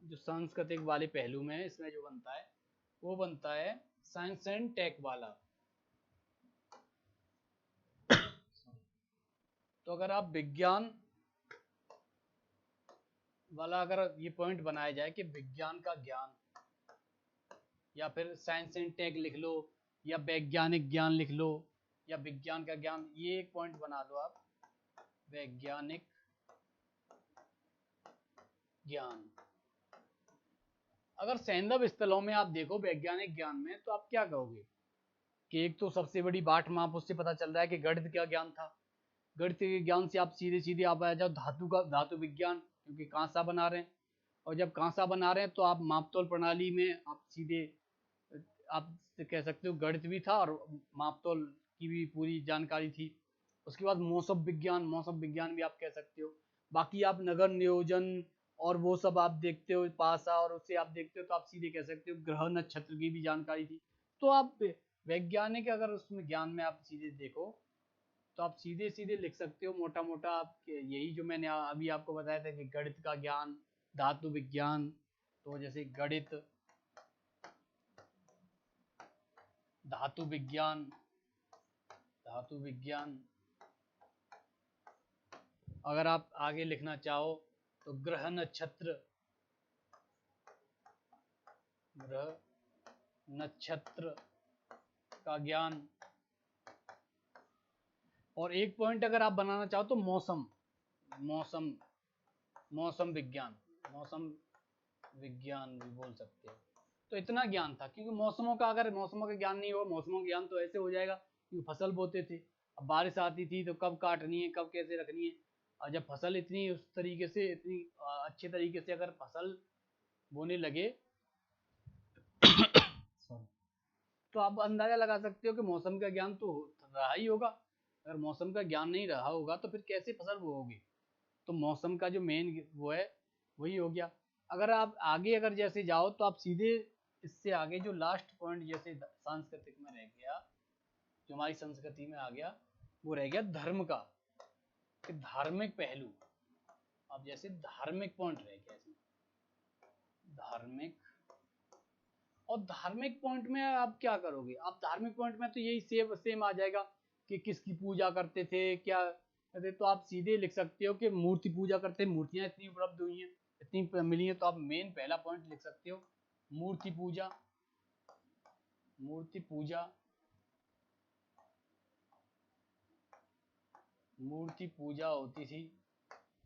जो सांस्कृतिक वाले पहलू में है, इसमें जो बनता है वो बनता है साइंस एंड टेक वाला। तो अगर आप विज्ञान वाला अगर ये पॉइंट बनाया जाए कि विज्ञान का ज्ञान, या फिर साइंस एंड टेक लिख लो, या वैज्ञानिक ज्ञान लिख लो, या विज्ञान का ज्ञान, ये एक पॉइंट बना लो आप, वैज्ञानिक ज्ञान। अगर सैंधव स्थलों में आप देखो वैज्ञानिक ज्ञान में, तो आप क्या कहोगे कि एक तो सबसे बड़ी बाट माप, उससे पता चल रहा है कि गणित का ज्ञान था, गणित के ज्ञान से आप सीधे सीधे आप आ जाओ धातु विज्ञान, क्योंकि कांसा बना रहे हैं, और जब कांसा बना रहे हैं तो आप मापतोल प्रणाली में आप सीधे आप कह सकते हो गणित भी था और मापतोल की भी पूरी जानकारी थी। उसके बाद मौसम विज्ञान भी आप कह सकते हो। बाकी आप नगर नियोजन, और वो सब आप देखते हो पासा, और उससे आप देखते हो तो आप सीधे कह सकते हो ग्रह नक्षत्र की भी जानकारी थी। तो आप वैज्ञानिक अगर उसमें ज्ञान में आप सीधे देखो तो आप सीधे सीधे लिख सकते हो मोटा मोटा। आप यही जो मैंने अभी आपको बताया था कि गणित का ज्ञान, धातु विज्ञान, तो जैसे गणित, धातु विज्ञान, धातु विज्ञान, अगर आप आगे लिखना चाहो तो ग्रह नक्षत्र, ग्रह नक्षत्र का ज्ञान, और एक पॉइंट अगर आप बनाना चाहो तो मौसम, मौसम, मौसम विज्ञान, मौसम विज्ञान भी बोल सकते हो। तो इतना ज्ञान था, क्योंकि मौसमों का, अगर मौसमों का ज्ञान नहीं होगा, मौसमों का ज्ञान तो ऐसे हो जाएगा कि फसल बोते थे, अब बारिश आती थी तो कब काटनी है, कब कैसे रखनी है, और जब फसल इतनी उस तरीके से, इतनी अच्छे तरीके से अगर फसल बोने लगे तो आप अंदाजा लगा सकते हो कि मौसम का ज्ञान तो रहा ही होगा। अगर मौसम का ज्ञान नहीं रहा होगा तो फिर कैसे फसल बोओगे। तो मौसम का जो मेन वो है वही हो गया। अगर आप आगे अगर जैसे जाओ तो आप सीधे इससे आगे जो लास्ट पॉइंट जैसे सांस्कृतिक में रह गया, जो हमारी संस्कृति में आ गया, वो रह गया धर्म का, कि धार्मिक पहलू। अब जैसे धार्मिक पॉइंट रह गया इसमें, धार्मिक, और धार्मिक पॉइंट में आप क्या करोगे, आप धार्मिक पॉइंट में तो यही सेम आ जाएगा कि किसकी पूजा करते थे, क्या करते, तो आप सीधे लिख सकते हो कि मूर्ति पूजा करते, मूर्तियां इतनी उपलब्ध हुई हैं, इतनी मिली हैं, तो आप मेन पहला पॉइंट लिख सकते हो मूर्ति पूजा, मूर्ति पूजा, मूर्ति पूजा होती थी।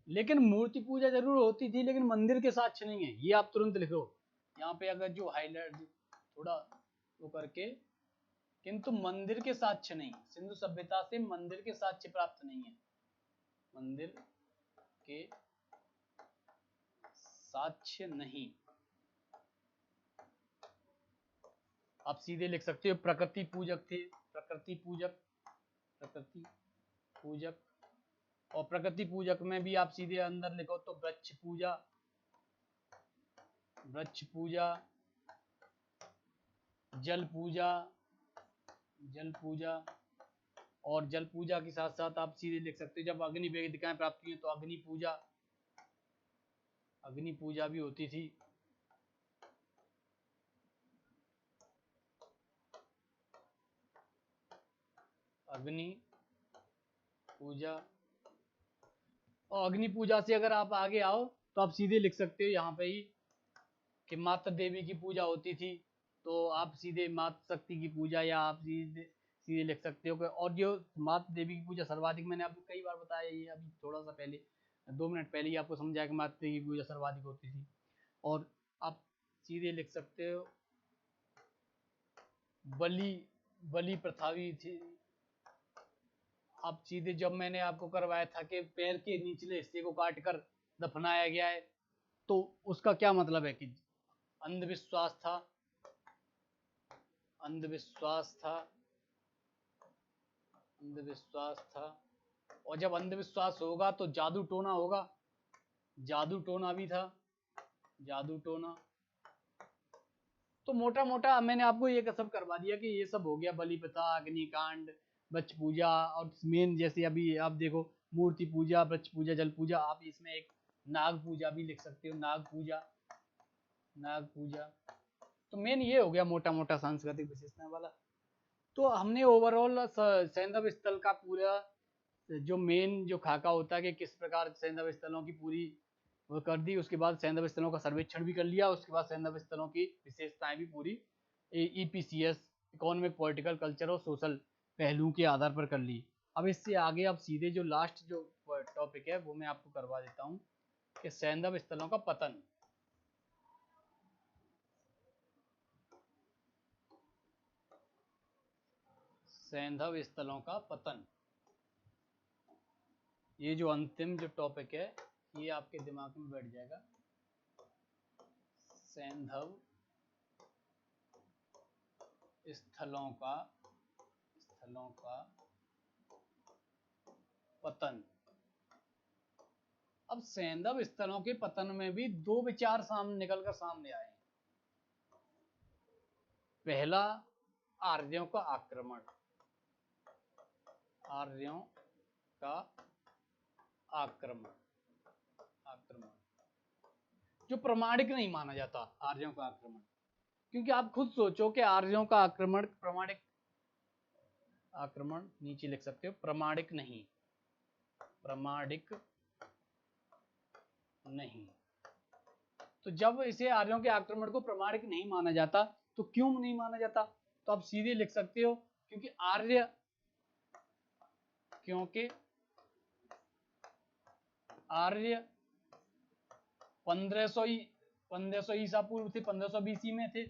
लेकिन मूर्ति पूजा जरूर होती थी, लेकिन मंदिर के साक्ष्य नहीं है, ये आप तुरंत लिखो यहाँ पे, अगर जो हाईलाइट थोड़ा वो करके, किंतु मंदिर के साक्ष्य नहीं, सिंधु सभ्यता से मंदिर के साक्ष्य प्राप्त नहीं है, मंदिर के साक्ष्य नहीं। आप सीधे लिख सकते हो प्रकृति पूजक थे, प्रकृति पूजक, प्रकृति पूजक, और प्रकृति पूजक में भी आप सीधे अंदर लिखो तो वृक्ष पूजा, वृक्ष पूजा, जल पूजा, जल पूजा, और जल पूजा के साथ साथ आप सीधे लिख सकते हो जब अग्नि वेदिकाएं प्राप्त हुई तो अग्नि पूजा, अग्नि पूजा भी होती थी। अग्नि पूजा, और अग्नि पूजा से अगर आप आगे आओ तो आप सीधे लिख सकते हो यहाँ पे ही कि माता देवी की पूजा होती थी, तो आप सीधे माता शक्ति की पूजा, या आप सीधे सीधे लिख सकते हो कि, और जो माता देवी की पूजा सर्वाधिक, मैंने आपको कई बार बताया, ये अभी थोड़ा सा पहले 2 मिनट पहले ही आपको समझाया कि माता देवी की पूजा सर्वाधिक होती थी। और आप सीधे लिख सकते हो बलि, बलि प्रथा भी थी। आप सीधे, जब मैंने आपको करवाया था कि पैर के निचले हिस्से को काटकर दफनाया गया है, तो उसका क्या मतलब है कि अंधविश्वास था, अंधविश्वास था, अंधविश्वास था, और जब अंधविश्वास होगा तो जादू टोना होगा, जादू टोना भी था, जादू टोना। तो मोटा मोटा मैंने आपको ये सब करवा दिया कि ये सब हो गया, बलि प्रथा, अग्निकांड, वृक्ष पूजा, और मेन जैसे अभी आप देखो मूर्ति पूजा, वृक्ष पूजा, जल पूजा, आप इसमें एक नाग पूजा भी लिख सकते हो, नाग पूजा, नाग पूजा। तो मेन ये हो गया मोटा मोटा सांस्कृतिक विशेषता वाला। तो हमने ओवरऑल सैंधव स्थल का पूरा जो मेन जो खाका होता है कि किस प्रकार सैंधव स्थलों की पूरी वो कर दी, उसके बाद सैंधव स्थलों का सर्वेक्षण भी कर लिया, उसके बाद सैंधव स्थलों की विशेषताएं भी पूरी EPCS, इकोनॉमिक, पॉलिटिकल, कल्चर और सोशल पहलुओं के आधार पर कर ली। अब इससे आगे आप सीधे जो लास्ट जो टॉपिक है वो मैं आपको करवा देता हूँ कि सैंधव स्थलों का पतन। सैंधव स्थलों का पतन, ये जो अंतिम जो टॉपिक है ये आपके दिमाग में बैठ जाएगा। सैंधव स्थलों का, स्थलों का पतन। अब अब सैंधव स्थलों के पतन में भी दो विचार निकलकर सामने आए। पहला, आर्यों का आक्रमण। आर्यों का आक्रमण जो प्रमाणिक नहीं माना जाता, आर्यों का आक्रमण। क्योंकि आप खुद सोचो कि आर्यों का आक्रमण प्रमाणिक, आक्रमण नीचे लिख सकते हो, प्रमाणिक नहीं, प्रमाणिक नहीं। तो जब इसे आर्यों के आक्रमण को प्रमाणिक नहीं माना जाता, तो क्यों नहीं माना जाता? तो आप सीधे लिख सकते हो क्योंकि आर्य 1500 ईसा पूर्व थे, 1500 बीसी में थे।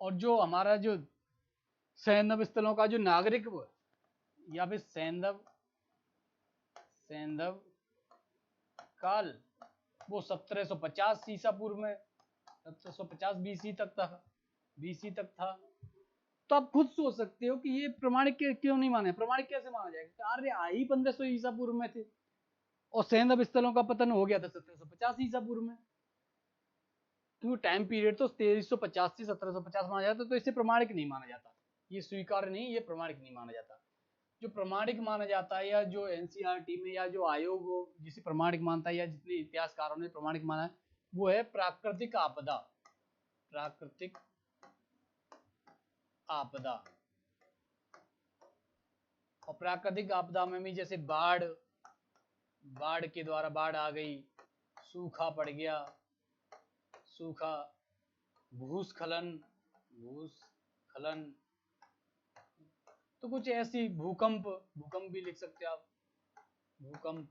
और जो हमारा जो सैंधव स्थलों का जो नागरिक या फिर सैंधव काल वो 1750 ईसा पूर्व में, 1750 बीसी तक था। तो आप खुद सोच सकते हो कि ये प्रमाणिक क्यों नहीं माने, प्रमाणिक कैसे माना जाएगा? आर्य आई 1500 ईसा पूर्व में थे और सैंधव स्थलों का पतन हो गया था 1750 ईसा पूर्व में। क्योंकि टाइम पीरियड तो 1350 से 1750 माना जाता, तो इसे प्रमाणिक नहीं माना जाता। ये स्वीकार्य नहीं, ये प्रमाणिक नहीं माना जाता। जो प्रमाणिक माना जाता है, या जो एनसीईआरटी में या जो आयोग जिसे प्रमाणिक मानता है, या जितने इतिहासकारों ने प्रमाणिक माना है, वो है प्राकृतिक आपदा। प्राकृतिक आपदा। और प्राकृतिक आपदा में भी जैसे बाढ़ के द्वारा बाढ़ आ गई, सूखा पड़ गया, सूखा, भूस्खलन, तो कुछ ऐसी, भूकंप भी लिख सकते हो आप, भूकंप।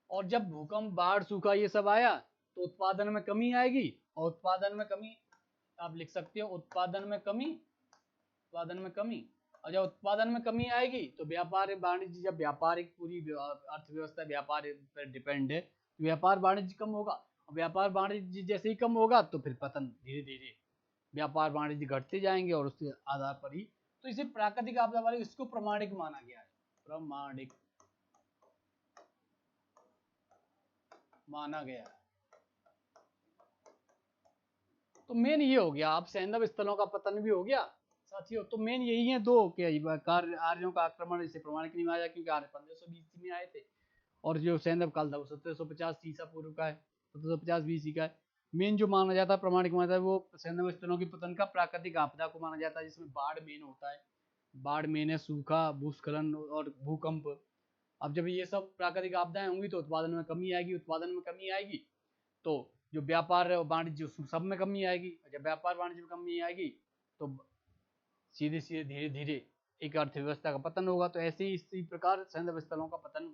और जब भूकंप, बाढ़, सूखा ये सब आया तो उत्पादन में कमी आएगी, और उत्पादन में कमी आप लिख सकते हो, उत्पादन में कमी। और जब उत्पादन में कमी आएगी तो व्यापार वाणिज्य, जब व्यापारिक पूरी अर्थव्यवस्था व्यापार पर डिपेंड है, तो व्यापार वाणिज्य कम होगा। और व्यापार वाणिज्य जैसे ही कम होगा तो फिर पतन, धीरे धीरे व्यापार वाणिज्य घटते जाएंगे, और उसके आधार पर ही तो इसे प्राकृतिक आपदा वाले, इसको प्रमाणिक माना गया है, प्रमाणिक माना गया है। तो मेन ये हो गया, आप सैंधव स्थलों का पतन भी हो गया साथियों। तो मेन यही है दो कि आर्यों का आक्रमण इसे प्रमाणिक नहीं माना, क्योंकि आर्य 1500 बीसी में आए थे, और जो सैंधव काल था वो 1750 ईसा पूर्व का है, 1750 बीसी का है। मेन जो माना जाता है, प्रमाणिक माना जाता है, वो सैंधव स्थलों के पतन का प्राकृतिक आपदा को माना जाता है, जिसमें बाढ़ मेन होता है। बाढ़ मेन है, सूखा, भूस्खलन और भूकंप। अब जब ये सब प्राकृतिक आपदाएं होंगी तो उत्पादन में कमी आएगी, तो जो व्यापार वाणिज्य सब में कमी आएगी। जब व्यापार वाणिज्य में कमी आएगी तो सीधे धीरे धीरे एक अर्थव्यवस्था का पतन होगा। तो ऐसे ही इसी प्रकार सैंधव स्थलों का पतन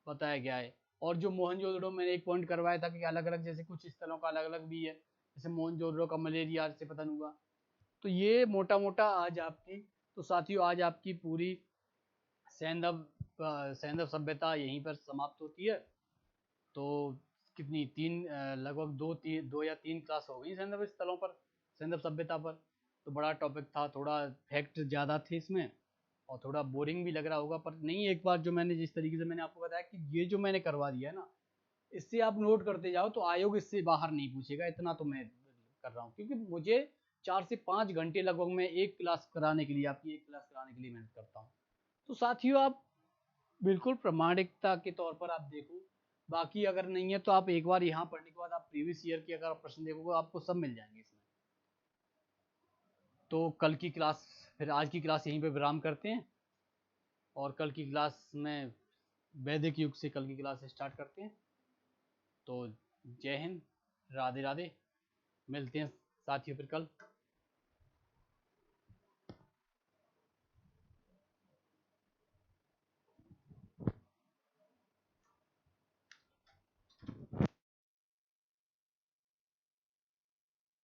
बताया गया है। और जो मोहनजोदड़ो, मैंने एक पॉइंट करवाया था कि अलग अलग, जैसे कुछ स्थलों का अलग अलग भी है, जैसे मोहनजोदड़ो का मलेरिया से पतन हुआ। तो ये मोटा मोटा आज आपकी, तो साथियों आज आपकी पूरी सैंधव सभ्यता यहीं पर समाप्त होती है। तो कितनी, लगभग दो या तीन क्लास हो गई सैंधव स्थलों पर, सैंधव सभ्यता पर। तो बड़ा टॉपिक था, थोड़ा फैक्ट ज़्यादा थे इसमें, और थोड़ा बोरिंग भी लग रहा होगा, पर नहीं, एक बार जो मैंने जिस तरीके से मैंने आपको बताया कि ये जो मैंने करवा दिया है ना, इससे आप नोट करते जाओ तो आयोग इससे बाहर नहीं पूछेगा। इतना तो मैं कर रहा हूँ, क्योंकि मुझे 4 से 5 घंटे लगभग मैं एक क्लास कराने के लिए, आपकी एक क्लास कराने के लिए मेहनत करता हूँ। तो साथियों आप बिल्कुल प्रमाणिकता के तौर पर आप देखो, बाकी अगर नहीं है तो आप एक बार यहाँ पढ़ने के बाद आप प्रीवियस ईयर के अगर प्रश्न देखोगे, आपको सब मिल जाएंगे इसमें। तो कल की क्लास, फिर आज की क्लास यहीं पे विराम करते हैं, और कल की क्लास में वैदिक युग से कल की क्लास स्टार्ट करते हैं। तो जय हिंद, राधे राधे, मिलते हैं साथियों फिर कल।